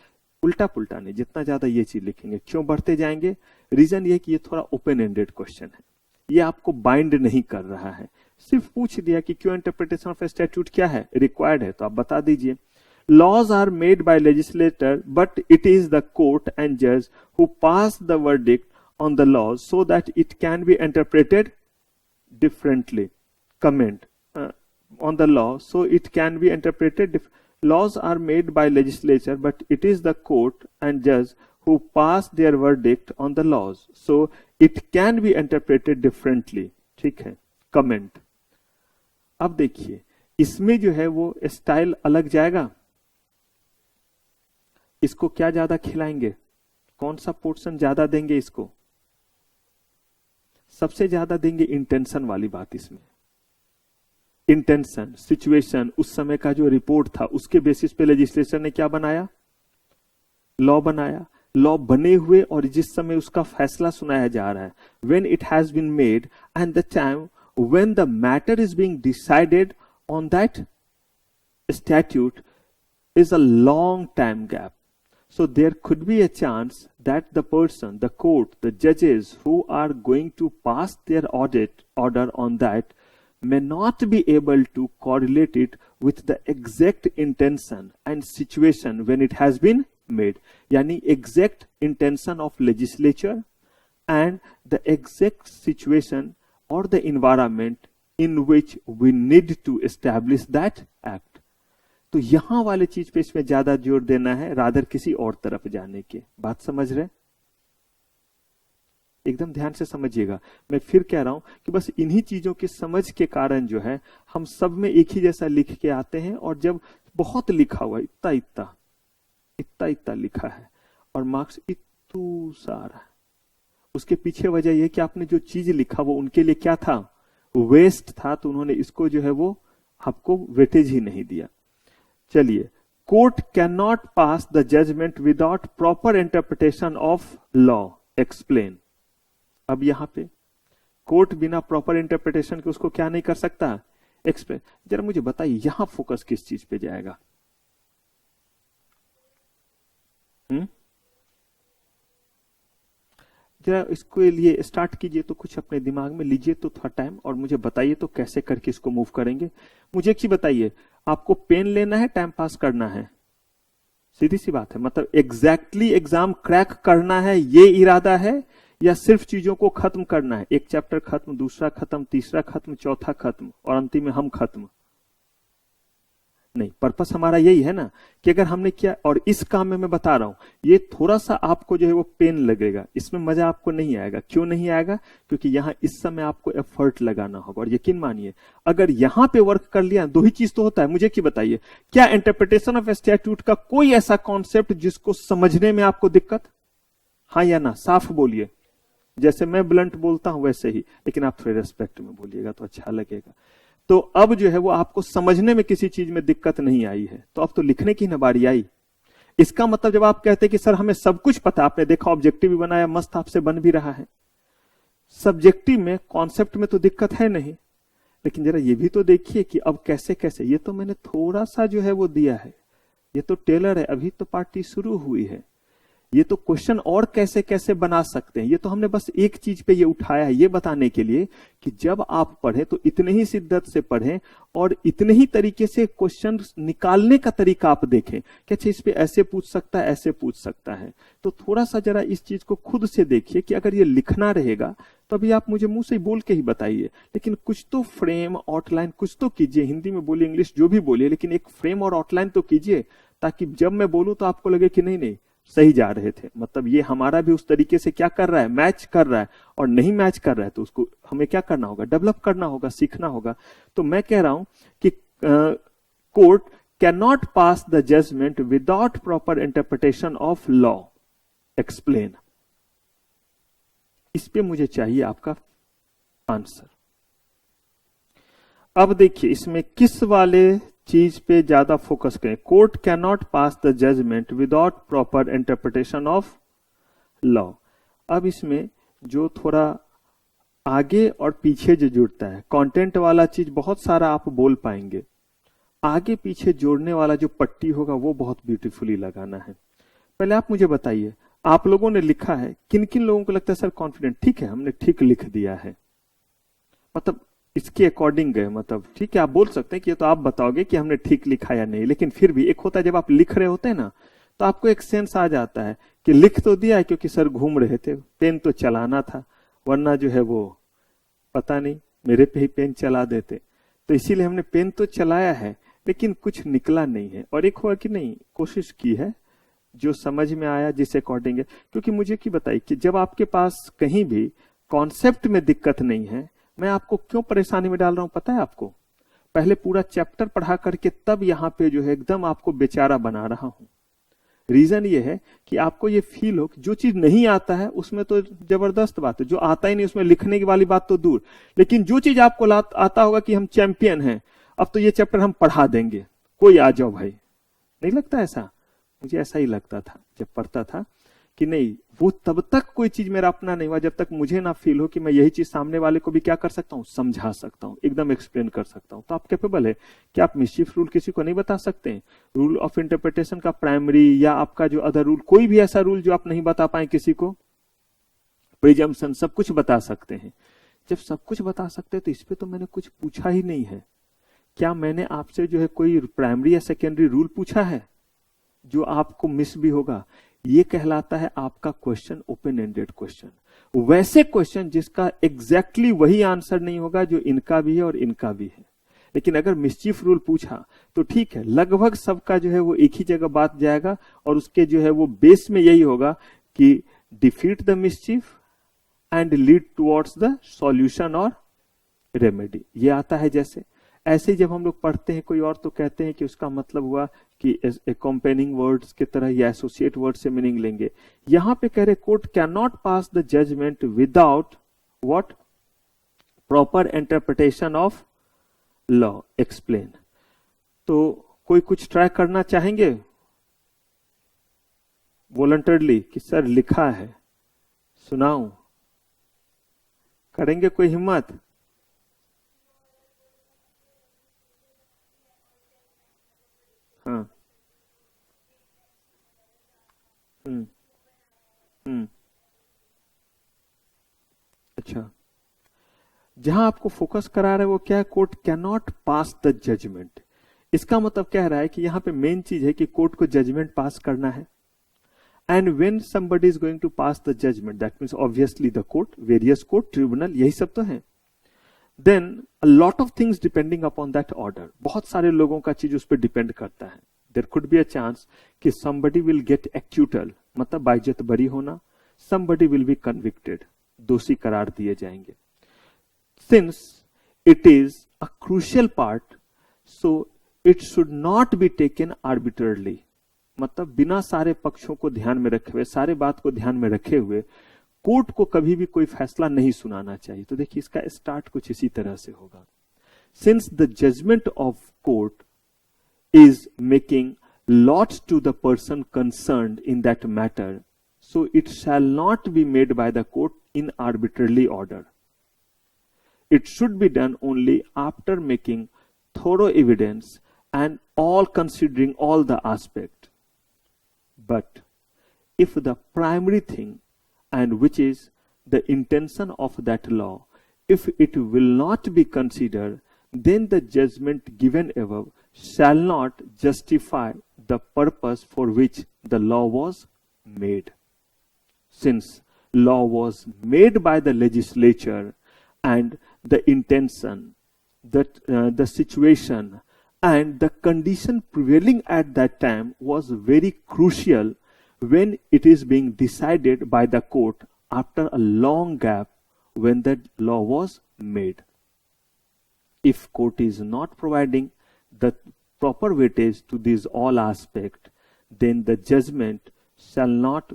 उल्टा पुल्टा नहीं, जितना ज्यादा ये चीज लिखेंगे। क्यों बढ़ते जाएंगे? रीजन ये कि ये थोड़ा ओपन एंडेड क्वेश्चन है, ये आपको बाइंड नहीं कर रहा है, सिर्फ पूछ दिया कि क्यों इंटरप्रिटेशन ऑफ स्टैट्यूट क्या है, रिक्वायर्ड है, तो आप बता दीजिए। Laws are made by legislator but it is the court and जज who pass the verdict on the laws so that it can be interpreted differently. Comment on the law so it can be interpreted laws are made by legislature but it is the court and judge who pass their verdict on the laws so it can be interpreted differently। ठीक है, कमेंट। अब देखिए इसमें जो है वो स्टाइल अलग जाएगा। इसको क्या ज्यादा खिलाएंगे, कौन सा पोर्शन ज्यादा देंगे? इसको सबसे ज्यादा देंगे इंटेंशन वाली बात। इसमें इंटेंशन, सिचुएशन, उस समय का जो रिपोर्ट था उसके बेसिस पे लेजिस्लेचर ने क्या बनाया, लॉ बनाया। लॉ बने हुए और जिस समय उसका फैसला सुनाया जा रहा है, when it has been made and the time when the matter is being decided on that statute is a long time gap. So there could be a chance that the person, the court, the judges who are going to pass their order on that may not be able to correlate it with the exact intention and situation when it has been made. Yani exact intention of legislature and the exact situation or the environment in which we need to establish that act. तो यहां वाले चीज पे इसमें ज्यादा जोर देना है रादर किसी और तरफ जाने के। बात समझ रहे? एकदम ध्यान से समझिएगा। मैं फिर कह रहा हूं कि बस इन्हीं चीजों की समझ के कारण जो है हम सब में एक ही जैसा लिख के आते हैं, और जब बहुत लिखा हुआ इतना इतना लिखा है और मार्क्स इतू सारा, उसके पीछे वजह यह कि आपने जो चीज लिखा वो उनके लिए क्या था, वेस्ट था, तो उन्होंने इसको जो है वो आपको वेटेज ही नहीं दिया। चलिए, court can not pass the judgement without proper interpretation of law, explain. अब यहां पे कोर्ट बिना प्रॉपर इंटरप्रिटेशन के उसको क्या नहीं कर सकता, एक्सप्लेन। जरा मुझे बताइए यहां फोकस किस चीज पे जाएगा? जरा इसको लिए स्टार्ट कीजिए, तो कुछ अपने दिमाग में लीजिए तो थोड़ा टाइम, और मुझे बताइए तो कैसे करके इसको मूव करेंगे। मुझे एक चीज बताइए, आपको पेन लेना है, टाइम पास करना है? सीधी सी बात है, मतलब एग्जैक्टली एग्जाम क्रैक करना है ये इरादा है, या सिर्फ चीजों को खत्म करना है? एक चैप्टर खत्म, दूसरा खत्म, तीसरा खत्म, चौथा खत्म, और अंतिम में हम खत्म? नहीं, पर्पस हमारा यही है ना कि अगर हमने किया, और इस काम में मैं बता रहा हूं ये थोड़ा सा आपको जो है वो पेन लगेगा, इसमें मजा आपको नहीं आएगा। क्यों नहीं आएगा? क्योंकि यहां इस समय आपको एफर्ट लगाना होगा, और यकीन मानिए अगर यहां पे वर्क कर लिया, दो ही चीज तो होता है। मुझे क्या बताइए, क्या इंटरप्रिटेशन ऑफ स्टैट्यूट का कोई ऐसा कॉन्सेप्ट जिसको समझने में आपको दिक्कत? हाँ या ना, साफ बोलिए। जैसे मैं ब्लंट बोलता हूं वैसे ही, लेकिन आप थोड़े रेस्पेक्ट में बोलिएगा तो अच्छा लगेगा। तो अब जो है वो आपको समझने में किसी चीज में दिक्कत नहीं आई है, तो अब तो लिखने की न बारी आई। इसका मतलब जब आप कहते हैं कि सर हमें सब कुछ पता, आपने देखा ऑब्जेक्टिव भी बनाया, मस्त आपसे बन भी रहा है, सब्जेक्टिव में कॉन्सेप्ट में तो दिक्कत है नहीं, लेकिन जरा ये भी तो देखिए कि अब कैसे कैसे, ये तो मैंने थोड़ा सा जो है वो दिया है, ये तो टेलर है, अभी तो पार्टी शुरू हुई है, ये तो क्वेश्चन और कैसे कैसे बना सकते हैं। ये तो हमने बस एक चीज पे ये उठाया है, ये बताने के लिए कि जब आप पढ़े तो इतने ही शिद्दत से पढ़ें और इतने ही तरीके से क्वेश्चन निकालने का तरीका आप देखें कि अच्छा इस पे ऐसे पूछ सकता है, ऐसे पूछ सकता है। तो थोड़ा सा जरा इस चीज को खुद से देखिए कि अगर ये लिखना रहेगा तो अभी आप मुझे मुंह से बोल के ही बताइए, लेकिन कुछ तो फ्रेम आउटलाइन कुछ तो कीजिए, हिंदी में बोलिए इंग्लिश जो भी बोलिए, लेकिन एक फ्रेम और आउटलाइन तो कीजिए, ताकि जब मैं बोलूं तो आपको लगे कि नहीं नहीं सही जा रहे थे, मतलब ये हमारा भी उस तरीके से क्या कर रहा है, मैच कर रहा है। और नहीं मैच कर रहा है तो उसको हमें क्या करना होगा, डेवलप करना होगा, सीखना होगा। तो मैं कह रहा हूं कि court can not pass the judgement without proper interpretation of law, explain. इस पे मुझे चाहिए आपका आंसर। अब देखिए इसमें किस वाले चीज पे ज्यादा फोकस करें। Court can not pass the judgement without proper interpretation of law. अब इसमें जो थोड़ा आगे और पीछे जो जुड़ता है, कंटेंट वाला चीज बहुत सारा आप बोल पाएंगे, आगे पीछे जोड़ने वाला जो पट्टी होगा वो बहुत ब्यूटीफुली लगाना है। पहले आप मुझे बताइए, आप लोगों ने लिखा है, किन किन लोगों को लगता है सर कॉन्फिडेंट, ठीक है हमने ठीक लिख दिया है, मतलब इसके अकॉर्डिंग गए, मतलब ठीक है आप बोल सकते हैं कि ये तो आप बताओगे कि हमने ठीक लिखा या नहीं, लेकिन फिर भी एक होता है जब आप लिख रहे होते हैं ना तो आपको एक सेंस आ जाता है कि लिख तो दिया है क्योंकि सर घूम रहे थे, पेन तो चलाना था, वरना जो है वो पता नहीं मेरे पे ही पेन चला देते, तो इसीलिए हमने पेन तो चलाया है लेकिन कुछ निकला नहीं है। और एक हुआ कि नहीं कोशिश की है, जो समझ में आया जिस अकॉर्डिंग है। क्योंकि मुझे की बताइए कि जब आपके पास कहीं भी कॉन्सेप्ट में दिक्कत नहीं है, मैं आपको क्यों परेशानी में डाल रहा हूं पता है आपको? पहले पूरा चैप्टर पढ़ा करके तब यहां पे जो है एकदम आपको बेचारा बना रहा हूं। रीजन ये है कि आपको ये फील हो कि जो चीज नहीं आता है उसमें तो जबरदस्त बात है, जो आता ही नहीं उसमें लिखने की वाली बात तो दूर, लेकिन जो चीज आपको आता होगा कि हम चैंपियन हैं, अब तो ये चैप्टर हम पढ़ा देंगे, कोई आ जाओ भाई। नहीं लगता ऐसा? मुझे ऐसा ही लगता था जब पढ़ता था कि नहीं, वो तब तक कोई चीज मेरा अपना नहीं हुआ जब तक मुझे ना फील हो कि मैं यही चीज सामने वाले को भी क्या कर सकता हूँ, समझा सकता हूँ, एकदम एक्सप्लेन कर सकता हूँ। तो आप कैपेबल है कि आप मिसचीफ रूल किसी को नहीं बता सकते हैं? रूल ऑफ इंटरप्रिटेशन का प्राइमरी या आपका जो अदर रूल, कोई भी ऐसा रूल जो आप नहीं बता पाए किसी को? प्रिजम्पशन, सब कुछ बता सकते हैं। जब सब कुछ बता सकते हैं तो इस पे तो मैंने कुछ पूछा ही नहीं है। क्या मैंने आपसे जो है कोई प्राइमरी या सेकेंडरी रूल पूछा है जो आपको मिस भी होगा? ये कहलाता है आपका क्वेश्चन ओपन एंडेड क्वेश्चन। वैसे क्वेश्चन जिसका एग्जैक्टली वही आंसर नहीं होगा जो इनका भी है और इनका भी है। लेकिन अगर मिसचीफ रूल पूछा तो ठीक है, लगभग सबका जो है वो एक ही जगह बात जाएगा और उसके जो है वो बेस में यही होगा कि defeat the mischief and lead towards the solution और रेमेडी। ये आता है जैसे ऐसे ही जब हम लोग पढ़ते हैं कोई और तो कहते हैं कि उसका मतलब हुआ कि कंपेनिंग वर्ड्स की तरह या एसोसिएट वर्ड से मीनिंग लेंगे। यहां पे कह रहे court can not pass the judgement without what? Proper interpretation of law. Explain. तो कोई कुछ ट्राई करना चाहेंगे वॉलंटरली कि सर लिखा है सुनाऊं? करेंगे कोई हिम्मत? हाँ। हम्म। हम्म। अच्छा, जहां आपको फोकस करा रहे हैं वो क्या है? Court can not pass the judgement. इसका मतलब कह रहा है कि यहां पे मेन चीज है कि कोर्ट को जजमेंट पास करना है। And when somebody is going to pass the judgment, that means obviously the court, various court, tribunal, यही सब तो है। Then a lot of things depending upon that order, बहुत सारे लोगों का चीज उस पर डिपेंड करता है। There could be a chance कि somebody will get acquittal, मतलब बाइज्जत बरी होना, somebody will be convicted, दोषी करार दिए जाएंगे। Since it is a crucial part, so it should not be taken arbitrarily, मतलब बिना सारे पक्षों को ध्यान में रखे हुए, सारे बात को ध्यान में रखे हुए कोर्ट को कभी भी कोई फैसला नहीं सुनाना चाहिए। तो देखिए इसका स्टार्ट कुछ इसी तरह से होगा। Since the judgement of court is making lots to the person concerned in that matter, so it shall not be made by the court in arbitrarily order. It should be done only after making thorough evidence and all considering all the aspect. But if the primary thing, and which is the intention of that law, if it will not be considered, then the judgment given above shall not justify the purpose for which the law was made. Since law was made by the legislature and the intention, the situation and the condition prevailing at that time was very crucial when it is being decided by the court after a long gap when that law was made. If court is not providing the proper weightage to these all aspects, then the judgment shall not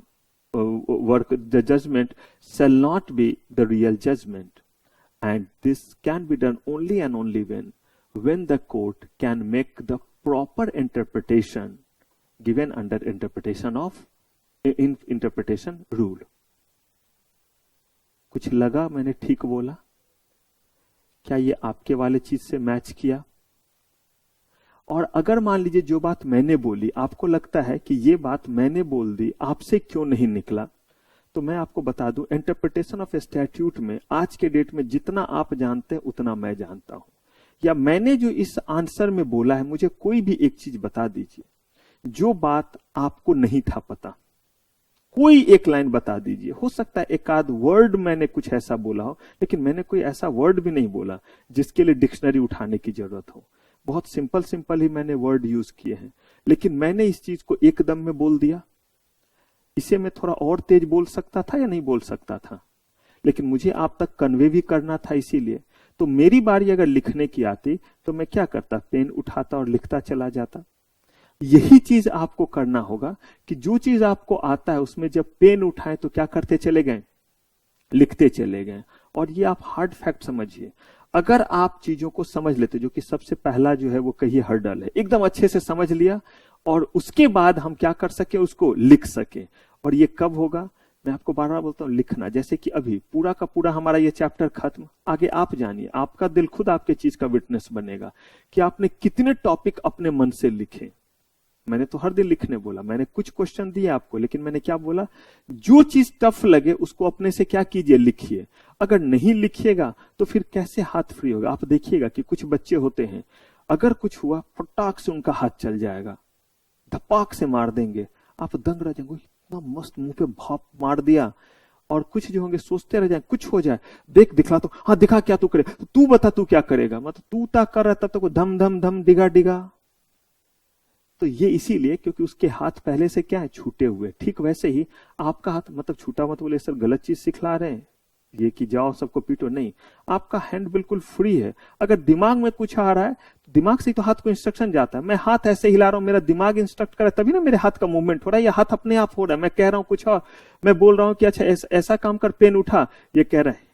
work. The judgment shall not be the real judgment, and this can be done only and only when the court can make the proper interpretation given under interpretation of interpretation rule. कुछ लगा मैंने ठीक बोला? क्या ये आपके वाले चीज से मैच किया? और अगर मान लीजिए जो बात मैंने बोली आपको लगता है कि ये बात मैंने बोल दी, आपसे क्यों नहीं निकला, तो मैं आपको बता दूं, इंटरप्रिटेशन ऑफ स्टैट्यूट में आज के डेट में जितना आप जानते हैं उतना मैं जानता हूं। या मैंने जो इस आंसर में बोला है, मुझे कोई भी एक चीज बता दीजिए जो बात आपको नहीं था पता, कोई एक लाइन बता दीजिए। हो सकता है एक आध वर्ड मैंने कुछ ऐसा बोला हो, लेकिन मैंने कोई ऐसा वर्ड भी नहीं बोला जिसके लिए डिक्शनरी उठाने की जरूरत हो। बहुत सिंपल सिंपल ही मैंने वर्ड यूज किए हैं, लेकिन मैंने इस चीज को एकदम में बोल दिया। इसे मैं थोड़ा और तेज बोल सकता था या नहीं बोल सकता था, लेकिन मुझे आप तक कन्वे भी करना था। इसीलिए तो मेरी बारी अगर लिखने की आती तो मैं क्या करता, पेन उठाता और लिखता चला जाता। यही चीज आपको करना होगा कि जो चीज आपको आता है उसमें जब पेन उठाए तो क्या करते चले गए, लिखते चले गए। और ये आप हार्ड फैक्ट समझिए, अगर आप चीजों को समझ लेते, जो कि सबसे पहला जो है वो कहिए हर्डल है, एकदम अच्छे से समझ लिया और उसके बाद हम क्या कर सके, उसको लिख सके। और ये कब होगा, मैं आपको बार बार बोलता हूं, लिखना। जैसे कि अभी पूरा का पूरा हमारा ये चैप्टर खत्म, आगे आप जानिए, आपका दिल खुद आपके चीज का विटनेस बनेगा कि आपने कितने टॉपिक अपने मन से लिखे। मैंने तो हर दिन लिखने बोला, मैंने कुछ क्वेश्चन दिए आपको, लेकिन मैंने क्या बोला, जो चीज टफ लगे उसको अपने से क्या कीजिए, लिखिए। अगर नहीं लिखिएगा तो फिर कैसे हाथ फ्री होगा। आप देखिएगा कि कुछ बच्चे होते हैं, अगर कुछ हुआ फटाक से उनका हाथ चल जाएगा, धपाक से मार देंगे, आप दंग रह जाएंगे, इतना मस्त मुंह पे भाप मार दिया। और कुछ जो होंगे सोचते रह जाए, कुछ हो जाए, देख दिखला तो, हाँ दिखा क्या तू करे, तो तू बता तू क्या करेगा, मतलब तू ता कर रहा तब तो धम धम धम डिगा डिगा। तो ये इसीलिए क्योंकि उसके हाथ पहले से क्या है, छूटे हुए। ठीक वैसे ही आपका हाथ, मतलब छूटा मत बोले सर गलत चीज सिखला रहे हैं ये कि जाओ सबको पीटो, नहीं, आपका हैंड बिल्कुल फ्री है। अगर दिमाग में कुछ आ रहा है, दिमाग से तो हाथ को इंस्ट्रक्शन जाता है। मैं हाथ ऐसे हिला रहा हूं, मेरा दिमाग इंस्ट्रक्ट कर रहा है, तभी ना मेरे हाथ का मूवमेंट हो रहा है, या हाथ अपने आप हो रहा है। मैं कह रहा हूं कुछ और, मैं बोल रहा हूं कि अच्छा ऐसा काम कर, पेन उठा, ये कह रहा है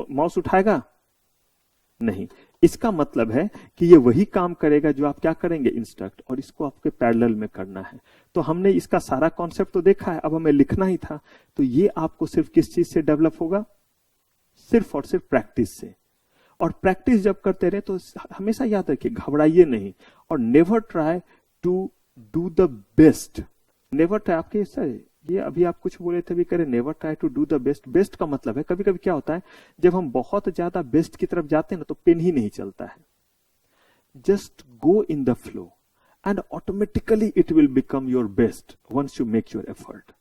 माउस उठाएगा नहीं। इसका मतलब है कि ये वही काम करेगा जो आप क्या करेंगे, इंस्ट्रक्ट, और इसको आपके पैरेलल में करना है। तो हमने इसका सारा कॉन्सेप्ट तो देखा है, अब हमें लिखना ही था। तो ये आपको सिर्फ किस चीज से डेवलप होगा, सिर्फ और सिर्फ प्रैक्टिस से। और प्रैक्टिस जब करते रहे तो हमेशा याद रखिए, घबराइए नहीं, और never try to do the best. Never try, आपके सर ये अभी आप कुछ बोले थे भी करें, never try to do the best. Best का मतलब है, कभी कभी क्या होता है, जब हम बहुत ज्यादा बेस्ट की तरफ जाते हैं ना तो पेन ही नहीं चलता है। Just go in the flow and automatically it will become your best once you make your effort.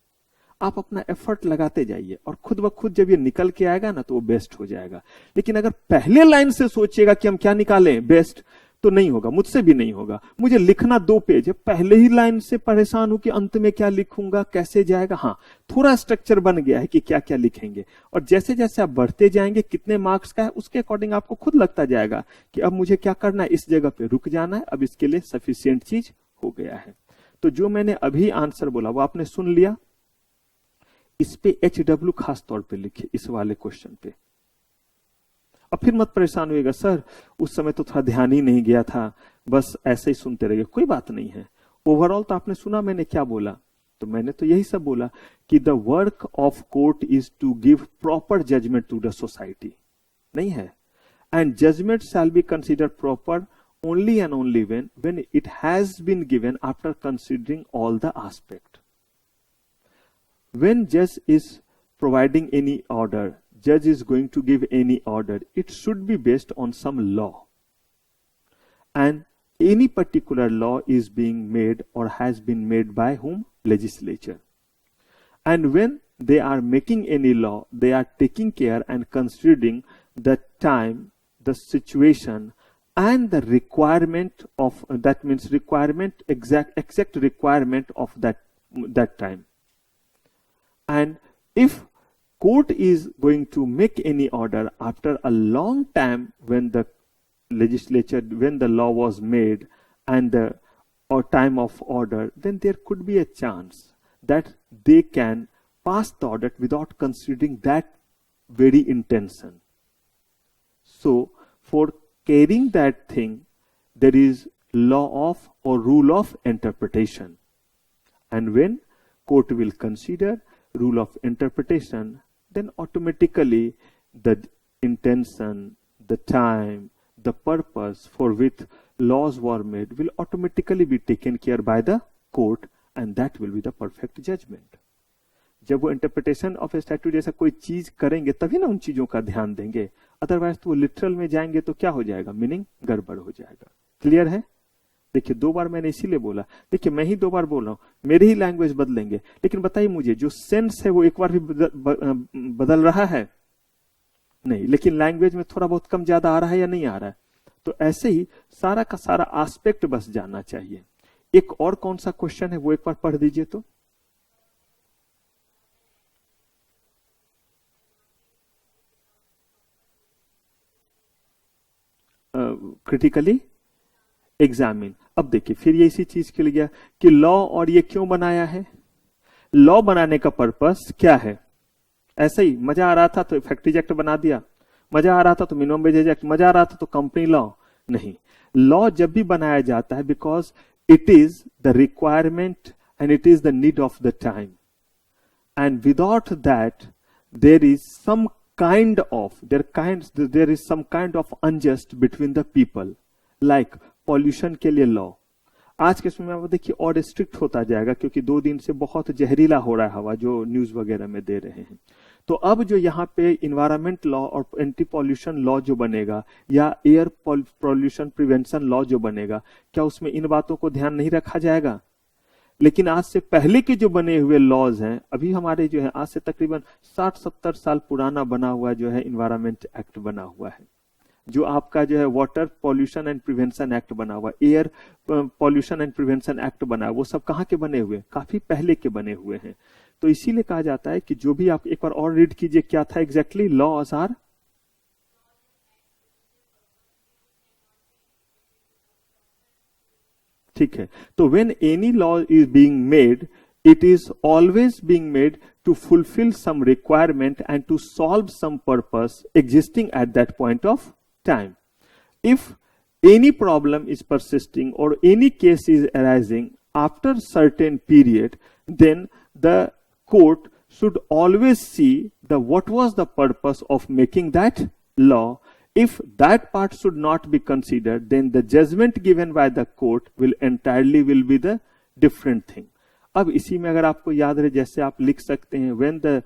आप अपना एफर्ट लगाते जाइए और खुद ब खुद जब ये निकल के आएगा ना तो वो बेस्ट हो जाएगा। लेकिन अगर पहले लाइन से सोचिएगा कि हम क्या निकालें, बेस्ट, तो नहीं होगा, मुझसे भी नहीं होगा। मुझे लिखना 2 पेज है, पहले ही लाइन से परेशान हूं कि अंत में क्या लिखूंगा, कैसे जाएगा। हाँ, थोड़ा स्ट्रक्चर बन गया है कि क्या क्या लिखेंगे, और जैसे जैसे आप बढ़ते जाएंगे, कितने मार्क्स का है उसके अकॉर्डिंग आपको खुद लगता जाएगा कि अब मुझे क्या करना है, इस जगह पे रुक जाना है, अब इसके लिए सफिशियंट चीज हो गया है। तो जो मैंने अभी आंसर बोला वो आपने सुन लिया। इस पे HW खास तौर पे लिखे, इस वाले क्वेश्चन पे। अब फिर मत परेशान होइएगा, सर उस समय तो थोड़ा ध्यान ही नहीं गया था, बस ऐसे ही सुनते रहिए। कोई बात नहीं है, ओवरऑल तो आपने सुना मैंने क्या बोला। तो मैंने तो यही सब बोला कि the work of court is to give proper judgement to the society, नहीं है, and judgement shall be consider proper only and only when it has been given after considering all the aspect. When judge is providing any order, judge is going to give any order, it should be based on some law. And any particular law is being made or has been made by whom? Legislature. And when they are making any law, they are taking care and considering the time, the situation, and the requirement of, that means requirement, exact requirement of that time. And if court is going to make any order after a long time, when the legislature, when the law was made and the or time of order, then there could be a chance that they can pass the order without considering that very intention. So for carrying that thing, there is law of or rule of interpretation. And when court will consider rule of interpretation, then automatically the intention, the time, the purpose for which laws were made will automatically be taken care by the court, and that will be the perfect judgment. जब वो इंटरप्रिटेशन ऑफ स्टैट्यूट जैसा कोई चीज करेंगे तभी ना उन चीजों का ध्यान देंगे, अदरवाइज तो वो लिटरल में जाएंगे तो क्या हो जाएगा, मीनिंग गड़बड़ हो जाएगा। क्लियर है? देखिए 2 बार मैंने इसीलिए बोला, देखिए मैं ही 2 बार बोल रहा हूं, मेरे ही लैंग्वेज बदलेंगे, लेकिन बताइए मुझे जो सेंस है वो एक बार भी बदल रहा है नहीं, लेकिन लैंग्वेज में थोड़ा बहुत कम ज्यादा आ रहा है या नहीं आ रहा है। तो ऐसे ही सारा का सारा एस्पेक्ट बस जानना चाहिए। एक और कौन सा क्वेश्चन है वो एक बार पढ़ दीजिए तो। Critically examine. अब देखिए फिर ये इसी चीज के लिए गया कि लॉ, और ये क्यों बनाया है, लॉ बनाने का पर्पस क्या है। ऐसे ही मजा आ रहा था तो फैक्ट्री एक्ट बना दिया, मजा आ रहा था तो मिनिमम वेजेज एक्ट, मजा आ रहा था तो कंपनी लॉ, नहीं, लॉ जब भी बनाया जाता है because it is the requirement and it is the need of the time, and without that there is some kind of unjust between the people, like pollution के लिए लॉ आज के समय में देखिए और स्ट्रिक्ट होता जाएगा, क्योंकि 2 दिन से बहुत जहरीला हो रहा है हवा, जो न्यूज वगैरह में दे रहे हैं। तो अब जो यहाँ पे इन्वायरमेंट लॉ और एंटी पॉल्यूशन लॉ जो बनेगा, या एयर पॉल्यूशन प्रिवेंशन लॉ जो बनेगा, क्या उसमें इन बातों को ध्यान नहीं रखा जाएगा? लेकिन आज से पहले के जो बने हुए लॉज हैं, अभी हमारे जो है आज से तकरीबन 60-70 साल पुराना बना हुआ जो है इन्वायरमेंट एक्ट बना हुआ है, जो आपका जो है water pollution and prevention act बना हुआ, air pollution and prevention act बना, वो सब कहाँ के बने हुए? काफी पहले के बने हुए हैं। तो इसीलिए कहा जाता है कि जो भी आप एक बार और रीड कीजिए, क्या था एग्जैक्टली? लॉज आर ठीक है। तो when any law is being made, it is always being made to fulfil some requirement and to solve some purpose existing at that point of time. If any problem is persisting or any case is arising after certain period, then the court should always see what was the purpose of making that law. If that part should not be considered, then the judgment given by the court will be the different thing. अब इसी में अगर आपको याद रहे, जैसे आप लिख सकते हैं, when the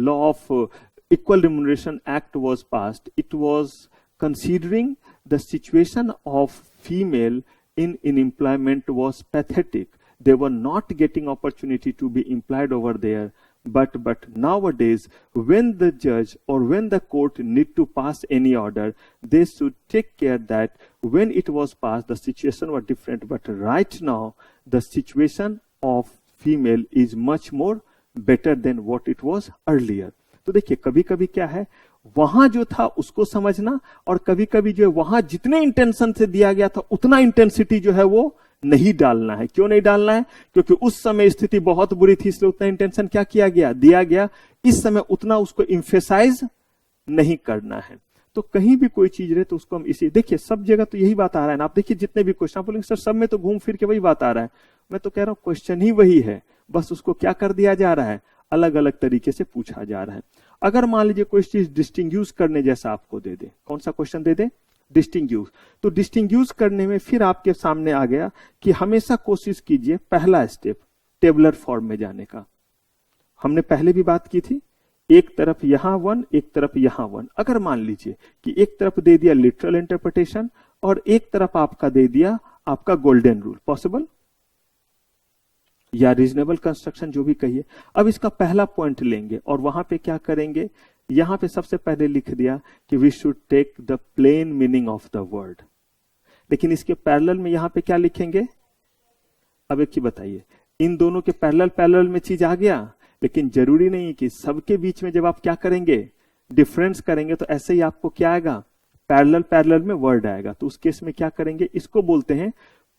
law of equal remuneration act was passed, it was considering the situation of female in employment was pathetic. They were not getting opportunity to be employed over there. But nowadays, when the judge or when the court need to pass any order, they should take care that when it was passed, the situation was different. But right now, the situation of female is much more better than what it was earlier. तो देखिए, कभी कभी क्या है, वहां जो था उसको समझना, और कभी कभी जो है वहां जितने इंटेंशन से दिया गया था उतना इंटेंसिटी जो है वो नहीं डालना है। क्यों नहीं डालना है? क्योंकि उस समय स्थिति बहुत बुरी थी, इसलिए उतना इंटेंशन क्या किया गया, दिया गया। इस समय उतना उसको इम्फेसाइज नहीं करना है। तो कहीं भी कोई चीज रहे तो उसको हम इसी, देखिए सब जगह तो यही बात आ रहा है ना। आप देखिए जितने भी क्वेश्चन बोलेंगे सर सब में तो घूम फिर के वही बात आ रहा है। मैं तो कह रहा हूं क्वेश्चन ही वही है, बस उसको क्या कर दिया जा रहा है, अलग अलग तरीके से पूछा जा रहा है। अगर मान लीजिए कोई चीज डिस्टिंग्यूज करने जैसा आपको दे दे, कौन सा क्वेश्चन दे दे? डिस्टिंग्यूज। तो डिस्टिंग्यूज करने में फिर आपके सामने आ गया कि हमेशा कोशिश कीजिए पहला स्टेप टेबुलर फॉर्म में जाने का। हमने पहले भी बात की थी, एक तरफ यहां 1, एक तरफ यहां 1। अगर मान लीजिए कि एक तरफ दे दिया लिटरल इंटरप्रिटेशन और एक तरफ आपका दे दिया आपका गोल्डन रूल, पॉसिबल या रीजनेबल कंस्ट्रक्शन, जो भी कहिए। अब इसका पहला पॉइंट लेंगे और वहां पे क्या करेंगे, यहां पे सबसे पहले लिख दिया कि we should take the plain meaning of the word. लेकिन इसके पैरेलल में यहां पे क्या लिखेंगे? अब एक ही बताइए, इन दोनों के पैरेलल में चीज आ गया, लेकिन जरूरी नहीं कि सबके बीच में जब आप क्या करेंगे, डिफरेंस करेंगे, तो ऐसे ही आपको क्या आएगा, पैरेलल में वर्ड आएगा। तो उस केस में क्या करेंगे, इसको बोलते हैं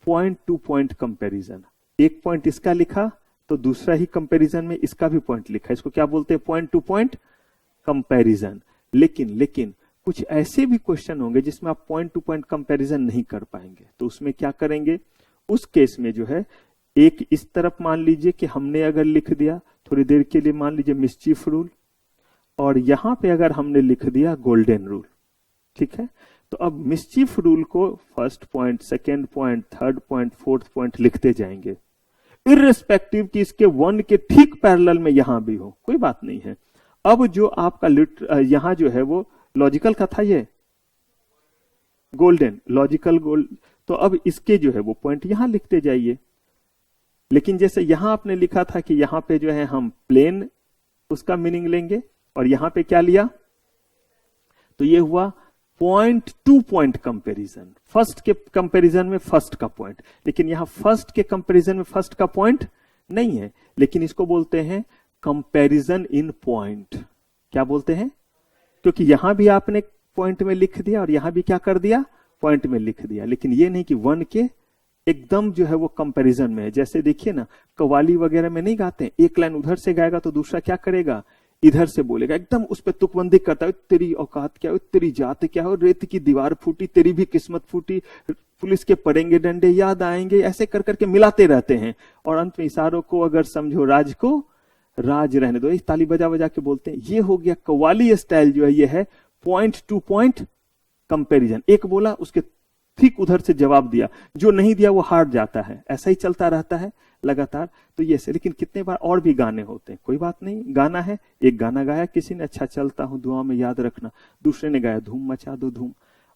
पॉइंट टू पॉइंट कंपेरिजन। एक पॉइंट इसका लिखा तो दूसरा ही कंपैरिजन में इसका भी पॉइंट लिखा, इसको क्या बोलते हैं, पॉइंट टू पॉइंट कंपैरिजन। लेकिन कुछ ऐसे भी क्वेश्चन होंगे जिसमें आप पॉइंट टू पॉइंट कंपैरिजन नहीं कर पाएंगे। तो उसमें क्या करेंगे, उस केस में जो है एक इस तरफ मान लीजिए कि हमने अगर लिख दिया थोड़ी देर के लिए, मान लीजिए मिसचीफ रूल, और यहां पे अगर हमने लिख दिया गोल्डन रूल, ठीक है। तो अब मिसचीफ रूल को first point, second point, third point, fourth point लिखते जाएंगे, इररिस्पेक्टिव कि इसके 1 के ठीक पैरेलल में यहां भी हो, कोई बात नहीं है। अब जो आपका यहां जो है वो लॉजिकल का था, ये गोल्डन लॉजिकल गोल्ड, तो अब इसके जो है वो पॉइंट यहां लिखते जाइए। लेकिन जैसे यहां आपने लिखा था कि यहां पे जो है हम प्लेन उसका मीनिंग लेंगे, और यहां पे क्या लिया, तो ये हुआ point two point comparison. First के कंपैरिजन में फर्स्ट का पॉइंट, लेकिन यहां फर्स्ट के कंपैरिजन में फर्स्ट का पॉइंट नहीं है, लेकिन इसको बोलते हैं कंपैरिजन इन पॉइंट। क्या बोलते हैं, क्योंकि यहां भी आपने पॉइंट में लिख दिया और यहां भी क्या कर दिया, पॉइंट में लिख दिया। लेकिन ये नहीं कि 1 के एकदम जो है वो कंपैरिजन में है। जैसे देखिए ना, कव्वाली वगैरह में नहीं गाते, एक लाइन उधर से गाएगा तो दूसरा क्या करेगा, इधर से बोलेगा, एकदम उस पर तुकबंदी करता है, तेरी औकात क्या हो, तेरी जात क्या हो, रेत की दीवार फूटी, तेरी भी किस्मत फूटी, पुलिस के पड़ेंगे डंडे, याद आएंगे, ऐसे कर करके मिलाते रहते हैं। और अंत में इशारों को अगर समझो राज को राज रहने दो, ताली बजा बजा के बोलते हैं। ये हो गया कव्वाली स्टाइल जो है, ये है पॉइंट टू पॉइंट कंपैरिजन। एक बोला, उसके ठीक उधर से जवाब दिया, जो नहीं दिया वो हार जाता है। ऐसा ही चलता रहता है लगातार। तो ये से, लेकिन कितने बार और भी गाने होते हैं, कोई बात नहीं, गाना है। एक गाना गाया किसी ने, अच्छा चलता हूं दुआ में याद रखना, दूसरे ने गाया धूम मचा दो धूम।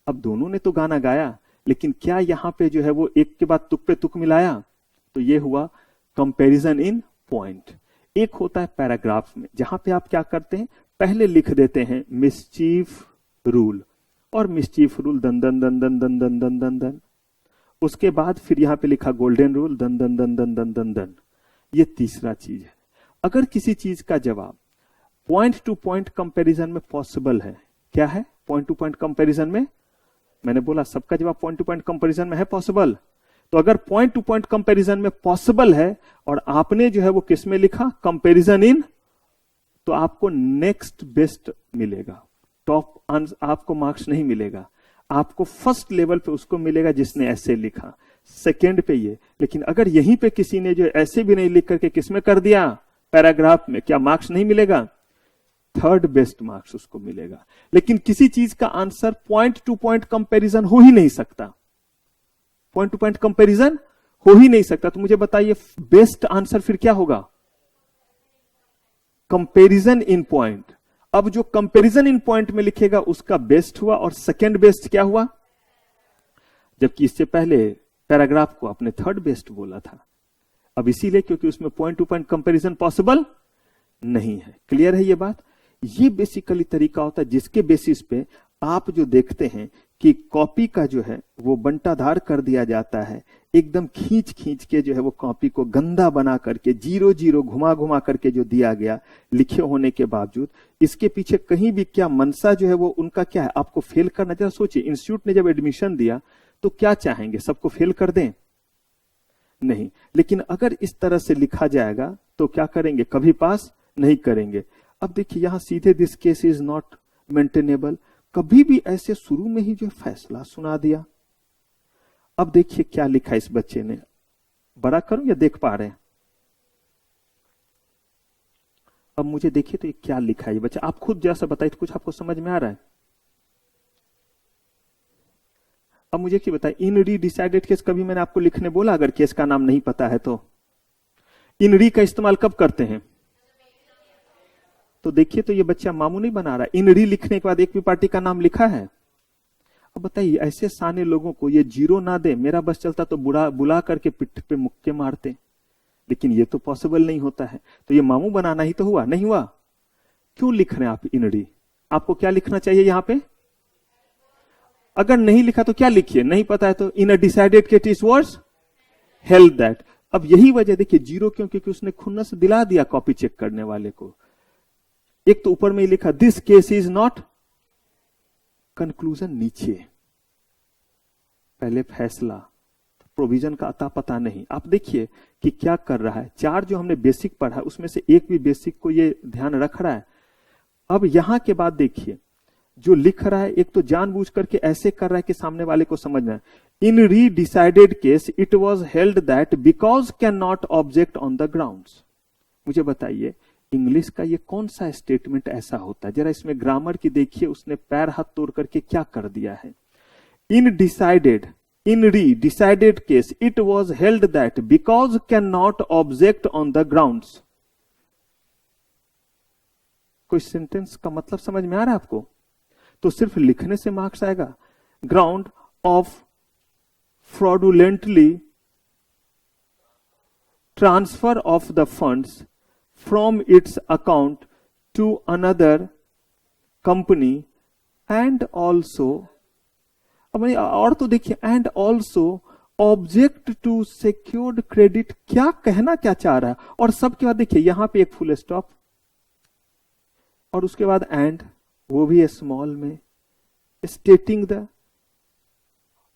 अब दोनों ने तो गाना गाया, लेकिन क्या यहां पे जो है वो एक के बाद तुक पे तुक मिलाया? तो ये हुआ कंपैरिजन इन पॉइंट। एक होता है पैराग्राफ में, जहां पे आप क्या करते हैं, पहले लिख देते हैं मिसचीफ रूल, और मिसचीफ रूल दन दन दन दन दन दन दन दन दन। उसके बाद फिर यहां पे लिखा गोल्डन रूल दन दन दन दन दन दन दन। ये तीसरा चीज है। अगर किसी चीज का जवाब पॉइंट टू पॉइंट कंपैरिजन में पॉसिबल है, क्या है पॉइंट टू पॉइंट कंपैरिजन में? मैंने बोला सबका जवाब पॉइंट टू पॉइंट कंपैरिजन में है पॉसिबल। तो अगर पॉइंट टू पॉइंट कंपैरिजन में पॉसिबल है और आपने जो है वो किस में लिखा, कंपैरिजन इन, तो आपको नेक्स्ट बेस्ट मिलेगा, टॉप आपको मार्क्स नहीं मिलेगा। आपको फर्स्ट लेवल पे उसको मिलेगा जिसने ऐसे लिखा, सेकंड पे ये। लेकिन अगर यहीं पे किसी ने जो ऐसे भी नहीं लिख करके किसमें कर दिया, पैराग्राफ में, क्या मार्क्स नहीं मिलेगा? थर्ड बेस्ट मार्क्स उसको मिलेगा। लेकिन किसी चीज का answer point two point comparison हो ही नहीं सकता, पॉइंट टू पॉइंट कंपैरिजन हो ही नहीं सकता। तो मुझे बताइए बेस्ट आंसर फिर क्या होगा? कंपैरिजन इन पॉइंट। अब जो कंपैरिजन इन पॉइंट में लिखेगा उसका बेस्ट हुआ, और सेकंड बेस्ट क्या हुआ? जबकि इससे पहले पैराग्राफ को आपने थर्ड बेस्ट बोला था। अब इसीलिए क्योंकि उसमें point two point comparison possible नहीं है। क्लियर है ये बात? ये बेसिकली तरीका होता है जिसके बेसिस पे आप जो देखते हैं कि कॉपी का जो है वो बंटाधार कर दिया जाता है, एकदम खींच खींच के जो है वो कॉपी को गंदा बना करके, जीरो जीरो घुमा घुमा करके जो दिया गया लिखे होने के बावजूद, इसके पीछे कहीं भी क्या मनसा जो है वो उनका क्या है, आपको फेल करना। जरा सोचिए, इंस्टीट्यूट ने जब एडमिशन दिया तो क्या चाहेंगे, सबको फेल कर दें? नहीं। लेकिन अगर इस तरह से लिखा जाएगा तो क्या करेंगे, कभी पास नहीं करेंगे। अब देखिए यहां सीधे this case is not maintainable, कभी भी ऐसे शुरू में ही जो फैसला सुना दिया। अब देखिए क्या लिखा इस बच्चे ने, बड़ा करूं या देख पा रहे हैं? अब मुझे देखिए तो ये क्या लिखा है ये बच्चा, आप खुद जैसा बताइए, कुछ आपको समझ में आ रहा है? अब मुझे क्या बताइए, इन री डिसाइडेड केस कभी मैंने आपको लिखने बोला? अगर केस का नाम नहीं पता है तो इन री का इस्तेमाल कब करते हैं? तो देखिए तो ये बच्चा मामू नहीं बना रहा, इन री लिखने के बाद एक भी पार्टी का नाम लिखा है। अब बताइए ऐसे साने लोगों को ये जीरो ना दे, मेरा बस चलता तो बुला करके पिठ पे मुक्के मारते, लेकिन ये तो पॉसिबल नहीं होता है। तो ये मामू बनाना ही तो हुआ, नहीं हुआ? क्यों लिख रहे हैं आप इन री? आपको क्या लिखना चाहिए यहां पे? अगर नहीं लिखा तो क्या लिखिए, नहीं पता है तो in a decided case it was held that. अब यही वजह देखिए जीरो क्यों, क्योंकि उसने खुन्नस दिला दिया कॉपी चेक करने वाले को। एक तो ऊपर में ही लिखा this case is not, conclusion नीचे, पहले फैसला, प्रोविजन का अता पता नहीं। आप देखिए कि क्या कर रहा है, चार जो हमने बेसिक पढ़ा उसमें से एक भी बेसिक को ये ध्यान रख रहा है। अब यहां के बाद देखिए जो लिख रहा है, एक तो जानबूझ करके ऐसे कर रहा है कि सामने वाले को समझना है। इन री decided case it was held that because can not object on the grounds. मुझे बताइए इंग्लिश का ये कौन सा स्टेटमेंट ऐसा होता है? जरा इसमें ग्रामर की देखिए, उसने पैर हाथ तोड़ करके क्या कर दिया है। इन डिसाइडेड, इन री decided case it was held that because can not object on the grounds. कोई सेंटेंस का मतलब समझ में आ रहा है आपको? तो सिर्फ लिखने से मार्क्स आएगा? Ground of fraudulently transfer of the funds from its account to another company and also, अब और तो देखिए and also object to secured credit, क्या कहना क्या चाह रहा है? और सबके बाद देखिए यहां पे एक फुल स्टॉप और उसके बाद and, वो भी स्मॉल में, स्टेटिंग द।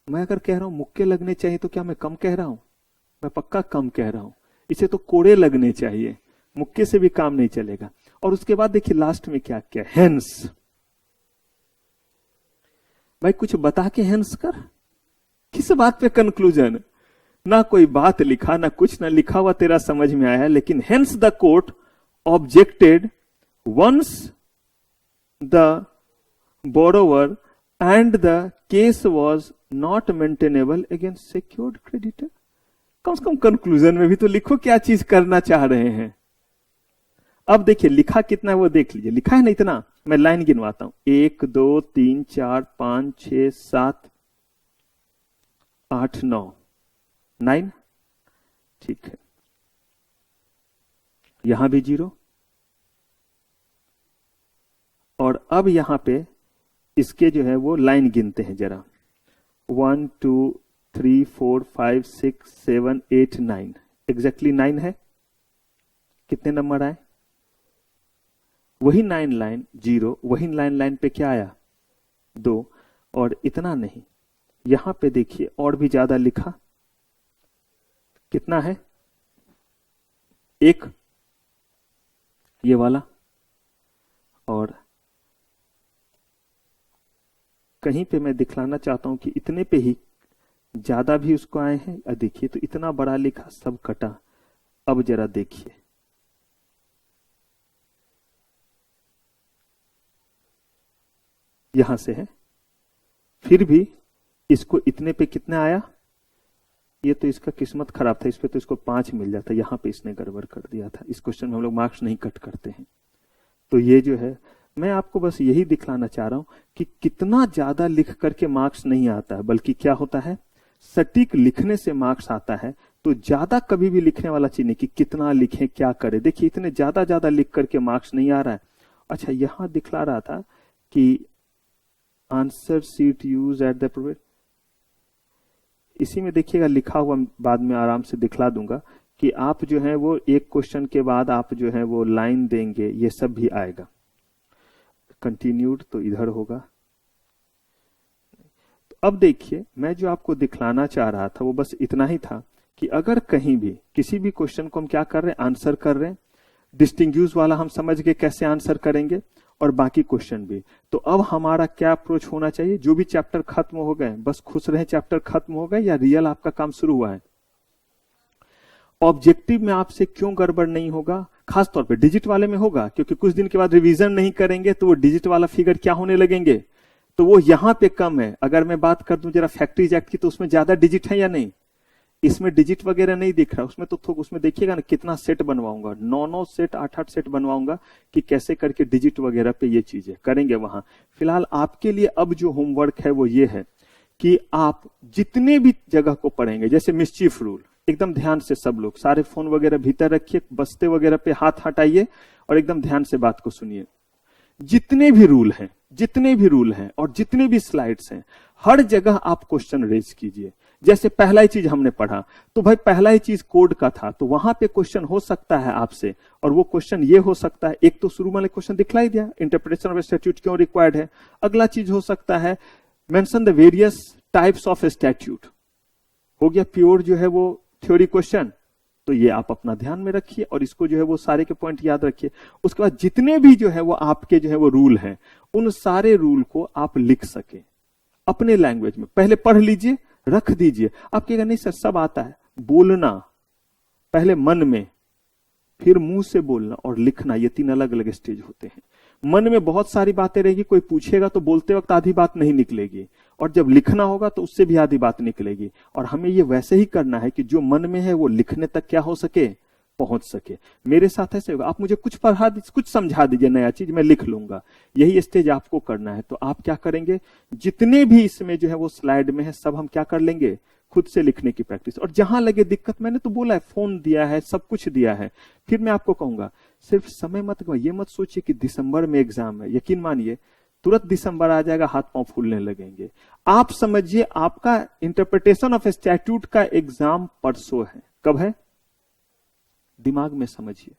मैं अगर कह रहा हूं मुक्के लगने चाहिए तो क्या मैं कम कह रहा हूं? मैं पक्का कम कह रहा हूं। इसे तो कोड़े लगने चाहिए, मुक्के से भी काम नहीं चलेगा। और उसके बाद देखिए लास्ट में क्या क्या, हेंस। भाई कुछ बता के हेंस कर, किस बात पे कंक्लूजन? ना कोई बात लिखा, ना कुछ, ना लिखा हुआ तेरा समझ में आया, लेकिन hence the court objected once the borrower and the case was not maintainable against secured creditor. कम से कम कंक्लूजन में भी तो लिखो क्या चीज करना चाह रहे हैं। अब देखिए लिखा कितना है वो देख लीजिए, लिखा है ना इतना, मैं लाइन गिनवाता हूं, 1 2 3 4 5 6 7 8 9 9, ठीक है। यहां भी 0, और अब यहां पे इसके जो है वो लाइन गिनते हैं जरा, 1 2 3 4 5 6 7 8 9, एग्जैक्टली 9 है। कितने नंबर आए? वही 9 लाइन 0, वही 9 लाइन पे क्या आया? 2, और इतना नहीं, यहां पे देखिए और भी ज्यादा लिखा, कितना है? 1, ये वाला, और कहीं पे मैं दिखलाना चाहता हूं कि इतने पे ही ज्यादा भी उसको आए हैं। देखिए तो इतना बड़ा लिखा, सब कटा। अब जरा देखिए, यहां से है, फिर भी इसको इतने पे कितना आया? ये तो इसका किस्मत खराब था, इस पे तो इसको 5 मिल जाता, यहां पे इसने गड़बड़ कर दिया था। इस क्वेश्चन में हम लोग मार्क्स नहीं कट करते हैं। तो ये जो है, मैं आपको बस यही दिखलाना चाह रहा हूं कि कितना ज्यादा लिख करके मार्क्स नहीं आता है, बल्कि क्या होता है, सटीक लिखने से मार्क्स आता है। तो ज्यादा कभी भी लिखने वाला चीज नहीं कि कितना लिखें क्या करें। देखिए इतने ज्यादा ज्यादा लिख करके मार्क्स नहीं आ रहा है। अच्छा, यहां दिखला रहा था कि answer sheet use at the provide, इसी में देखिएगा लिखा हुआ, बाद में आराम से दिखला दूंगा कि आप जो है वो एक क्वेश्चन के बाद आप जो है वो लाइन देंगे, ये सब भी आएगा। कंटिन्यूड तो इधर होगा। तो अब देखिए, मैं जो आपको दिखलाना चाह रहा था वो बस इतना ही था कि अगर कहीं भी किसी भी क्वेश्चन को हम क्या कर रहे हैं, आंसर कर रहे हैं, डिस्टिंग्यूज वाला हम समझ गए कैसे आंसर करेंगे, और बाकी क्वेश्चन भी। तो अब हमारा क्या अप्रोच होना चाहिए? जो भी चैप्टर खत्म हो गए, बस खुश रहे चैप्टर खत्म हो गए, या रियल आपका काम शुरू हुआ है? ऑब्जेक्टिव में आपसे क्यों गड़बड़ नहीं होगा? खास तौर पे डिजिट वाले में होगा, क्योंकि कुछ दिन के बाद रिवीजन नहीं करेंगे तो वो डिजिट वाला फिगर क्या होने लगेंगे, तो वो यहां पे कम है। अगर मैं बात कर दूं जरा फैक्ट्रीज एक्ट की, तो उसमें ज्यादा डिजिट है या नहीं? इसमें डिजिट वगैरह नहीं दिख रहा, उसमें तो उसमें देखिएगा ना कितना सेट बनवाऊंगा, 9 सेट 8 सेट बनवाऊंगा कि कैसे करके डिजिट वगैरह पे ये चीजें करेंगे वहां। फिलहाल आपके लिए अब जो होमवर्क है वो ये है कि आप जितने भी जगह को पढ़ेंगे, जैसे मिस्चीफ रूल, एकदम ध्यान से सब लोग सारे फोन वगैरह भीतर रखिए, बस्ते वगैरह पे हाथ हटाइए और एकदम ध्यान से बात को सुनिए। जितने भी रूल हैं, जितने भी रूल हैं और जितने भी स्लाइड्स हैं, हर जगह आप क्वेश्चन रेज कीजिए। जैसे पहला ही चीज हमने पढ़ा, तो भाई पहला ही चीज कोड का था, तो वहां पे क्वेश्चन हो सकता है आपसे, और वो क्वेश्चन ये हो सकता है, एक तो शुरू वाले क्वेश्चन दिखलाई दिया, इंटरप्रिटेशन ऑफ स्टैट्यूट क्यों रिक्वायर्ड है। अगला चीज हो सकता है mention the various types of statute, हो गया प्योर जो है वो थ्योरी क्वेश्चन। तो ये आप अपना ध्यान में रखिए और इसको जो है वो सारे के पॉइंट याद रखिए। उसके बाद जितने भी जो है वो आपके जो है वो रूल हैं, उन सारे रूल को आप लिख सके अपने लैंग्वेज में, पहले पढ़ लीजिए, रख दीजिए। आप कहेगा नहीं सर सब आता है, बोलना पहले मन में, फिर मुंह से बोलना और लिखना, ये 3 अलग अलग स्टेज होते हैं। मन में बहुत सारी बातें रहेगी, कोई पूछेगा तो बोलते वक्त आधी बात नहीं निकलेगी, और जब लिखना होगा तो उससे भी आधी बात निकलेगी। और हमें ये वैसे ही करना है कि जो मन में है वो लिखने तक क्या हो सके, पहुंच सके। मेरे साथ ऐसे होगा, आप मुझे कुछ पढ़ा दीजिए, कुछ समझा दीजिए नया चीज, मैं लिख लूंगा। यही स्टेज आपको करना है। तो आप क्या करेंगे, जितने भी इसमें जो है वो स्लाइड में है सब हम क्या कर लेंगे, खुद से लिखने की प्रैक्टिस। और जहां लगे दिक्कत, मैंने तो बोला है, फोन दिया है, सब कुछ दिया है। फिर मैं आपको कहूंगा सिर्फ समय मत, ये मत सोचिए कि दिसंबर में एग्जाम है। यकीन मानिए तुरंत दिसंबर आ जाएगा, हाथ पांव फूलने लगेंगे। आप समझिए आपका इंटरप्रिटेशन ऑफ स्टैट्यूट का एग्जाम परसों है। कब है, दिमाग में समझिए।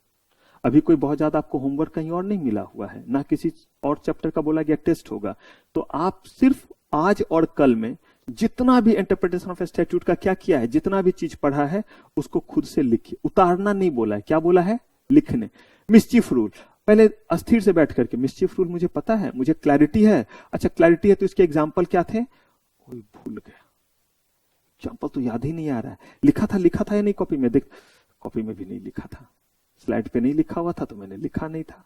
अभी कोई बहुत ज्यादा आपको होमवर्क कहीं और नहीं मिला हुआ है, ना किसी और चैप्टर का बोला गया टेस्ट होगा। तो आप सिर्फ आज और कल में जितना भी इंटरप्रिटेशन ऑफ स्टैट्यूट का क्या किया है, जितना भी चीज पढ़ा है, उसको खुद से लिखिए। उतारना नहीं बोला है, क्या बोला है, लिखने। मिस्चीफ रूल, पहले अस्थिर से बैठ करके मिस्चीफ रूल मुझे पता है, मुझे क्लैरिटी है। अच्छा क्लैरिटी है तो इसके एग्जाम्पल क्या थे? भूल गया, एग्जाम्पल तो याद ही नहीं आ रहा है। लिखा था या नहीं कॉपी में? देख, कॉपी में भी नहीं लिखा था, स्लाइड पे नहीं लिखा हुआ था तो मैंने लिखा नहीं था।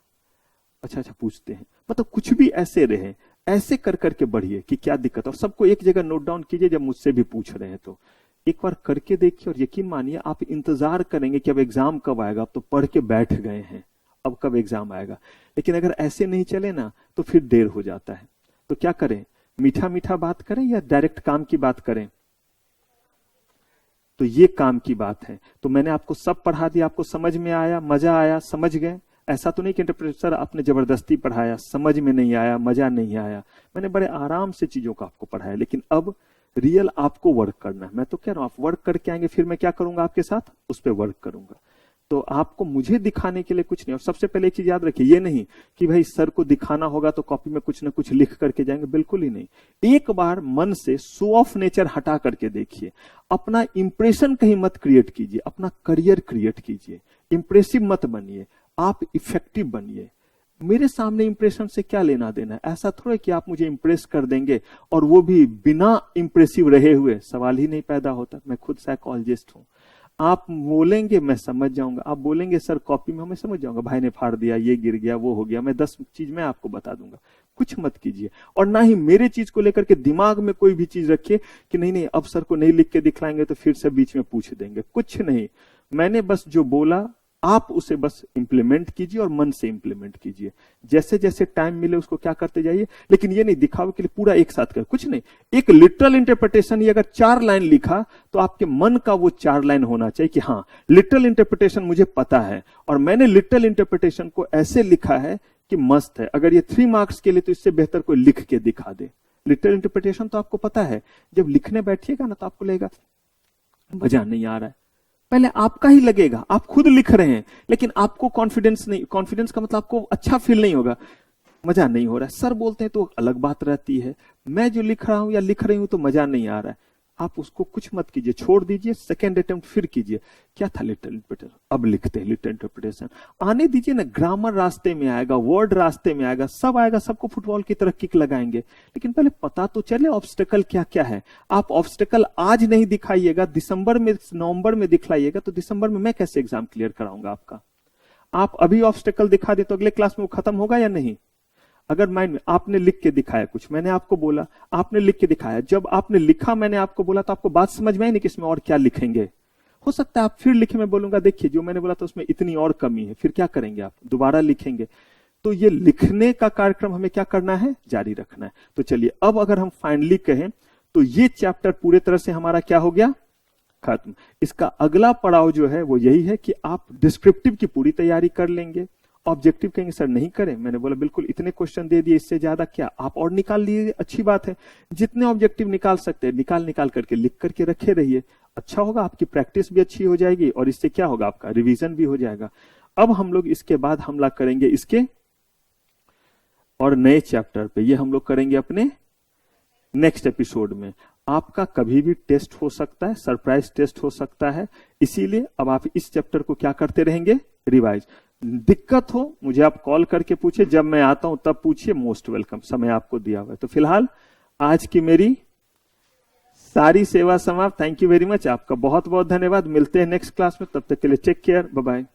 अच्छा पूछते हैं, मतलब कुछ भी ऐसे रहे, ऐसे कर करके बढ़िए कि क्या दिक्कत। और सबको एक जगह नोट डाउन कीजिए जब मुझसे भी पूछ रहे हैं तो एक बार करके देखिए, और यकीन मानिए आप इंतजार करेंगे कि अब एग्जाम कब आएगा। अब तो पढ़ के बैठ गए हैं, अब कब एग्जाम आएगा। लेकिन अगर ऐसे नहीं चले ना तो फिर देर हो जाता है। तो क्या करें, मीठा मीठा बात करें या डायरेक्ट काम की बात करें? तो ये काम की बात है। तो मैंने आपको सब पढ़ा दिया, आपको समझ में आया, मजा आया, समझ गए। ऐसा तो नहीं कि इंटरप्रेटर आपने जबरदस्ती पढ़ाया, समझ में नहीं आया, मजा नहीं आया। मैंने बड़े आराम से चीजों को आपको पढ़ाया। लेकिन अब रियल आपको वर्क करना है। मैं तो कह रहा हूं आप वर्क करके आएंगे, फिर मैं क्या करूंगा आपके साथ, उस पर वर्क करूंगा। तो आपको मुझे दिखाने के लिए कुछ नहीं। और सबसे पहले एक चीज याद रखिए, ये नहीं कि भाई सर को दिखाना होगा तो कॉपी में कुछ ना कुछ लिख करके जाएंगे, बिल्कुल ही नहीं। एक बार मन से शो ऑफ नेचर हटा करके देखिए, अपना इंप्रेशन कहीं मत क्रिएट कीजिए, अपना करियर क्रिएट कीजिए। इंप्रेसिव मत बनिए, आप इफेक्टिव बनिए। मेरे सामने इंप्रेशन से क्या लेना देना है? ऐसा थोड़ा कि आप मुझे इंप्रेस कर देंगे और वो भी बिना इंप्रेसिव रहे हुए, सवाल ही नहीं पैदा होता। मैं खुद साइकोलॉजिस्ट हूं। आप बोलेंगे मैं समझ जाऊंगा, आप बोलेंगे सर कॉपी में, मैं समझ जाऊंगा, भाई ने फाड़ दिया, ये गिर गया, वो हो गया, मैं 10 चीज मैं आपको बता दूंगा। कुछ मत कीजिए। और ना ही मेरे चीज को लेकर के दिमाग में कोई भी चीज रखिए कि नहीं अब सर को नहीं लिख के दिखलाएंगे तो फिर से बीच में पूछ देंगे। कुछ नहीं, मैंने बस जो बोला आप उसे बस इंप्लीमेंट कीजिए और मन से इंप्लीमेंट कीजिए। जैसे जैसे टाइम मिले उसको क्या करते जाइए। लेकिन ये नहीं दिखावे के लिए पूरा एक साथ कर, कुछ नहीं। एक लिटरल इंटरप्रिटेशन ही अगर 4 लाइन लिखा तो आपके मन का वो 4 लाइन होना चाहिए कि हाँ लिटरल इंटरप्रिटेशन मुझे पता है और मैंने लिटरल इंटरप्रिटेशन को ऐसे लिखा है कि मस्त है। अगर ये 3 मार्क्स के लिए तो इससे बेहतर कोई लिख के दिखा दे। लिटरल इंटरप्रिटेशन तो आपको पता है, जब लिखने बैठिएगा ना तो आपको लगेगा मजा नहीं आ रहा है। पहले आपका ही लगेगा, आप खुद लिख रहे हैं लेकिन आपको कॉन्फिडेंस नहीं, कॉन्फिडेंस का मतलब आपको अच्छा फील नहीं होगा, मजा नहीं हो रहा है। सर बोलते हैं तो अलग बात रहती है, मैं जो लिख रहा हूं या लिख रही हूं तो मजा नहीं आ रहा है। आप उसको कुछ मत कीजिए, छोड़ दीजिए, सेकेंड अटेम्प्ट फिर कीजिए। क्या था लिटरल इंटरप्रिटेशन, अब लिखते हैं लिटरल इंटरप्रिटेशन। आने दीजिए ना, ग्रामर रास्ते में आएगा, वर्ड रास्ते में आएगा, सब आएगा, सबको फुटबॉल की तरह किक लगाएंगे। लेकिन पहले पता तो चले ऑब्स्टेकल क्या क्या है। आप ऑब्स्टेकल आज नहीं दिखाइएगा, दिसंबर में नवंबर में दिखलाइएगा, तो दिसंबर में मैं कैसे एग्जाम क्लियर कराऊंगा आपका। आप अभी ऑब्स्टेकल दिखा दे तो अगले क्लास में वो खत्म होगा या नहीं। अगर माइंड में आपने लिख के दिखाया, कुछ मैंने आपको बोला, आपने लिख के दिखाया, जब आपने लिखा मैंने आपको बोला तो आपको बात समझ में आई नहीं कि इसमें और क्या लिखेंगे। हो सकता है आप फिर लिखे, मैं बोलूंगा देखिए जो मैंने बोला था उसमें इतनी और कमी है, फिर क्या करेंगे आप, दोबारा लिखेंगे। तो ये लिखने का कार्यक्रम हमें क्या करना है, जारी रखना है। तो चलिए अब अगर हम फाइनली कहें तो ये चैप्टर पूरे तरह से हमारा क्या हो गया, खत्म। इसका अगला पड़ाव जो है वो यही है कि आप डिस्क्रिप्टिव की पूरी तैयारी कर लेंगे। ऑब्जेक्टिव कहेंगे सर नहीं करें, मैंने बोला बिल्कुल, इतने क्वेश्चन दे दिए, इससे ज्यादा क्या आप और निकाल लिए, अच्छी बात है। जितने ऑब्जेक्टिव निकाल सकते हैं निकाल करके लिख करके रखे रहिए, अच्छा होगा, आपकी प्रैक्टिस भी अच्छी हो जाएगी और इससे क्या होगा, आपका रिवीजन भी हो जाएगा। अब हम लोग इसके बाद हमला करेंगे इसके और नए चैप्टर पे, ये हम लोग करेंगे अपने नेक्स्ट एपिसोड में। आपका कभी भी टेस्ट हो सकता है, सरप्राइज टेस्ट हो सकता है, इसीलिए अब आप इस चैप्टर को क्या करते रहेंगे, रिवाइज। दिक्कत हो मुझे आप कॉल करके पूछिए, जब मैं आता हूं तब पूछिए, मोस्ट वेलकम, समय आपको दिया हुआ है। तो फिलहाल आज की मेरी सारी सेवा समाप्त। थैंक यू वेरी मच, आपका बहुत बहुत धन्यवाद। मिलते हैं नेक्स्ट क्लास में, तब तक के लिए टेक केयर, बाय बाय।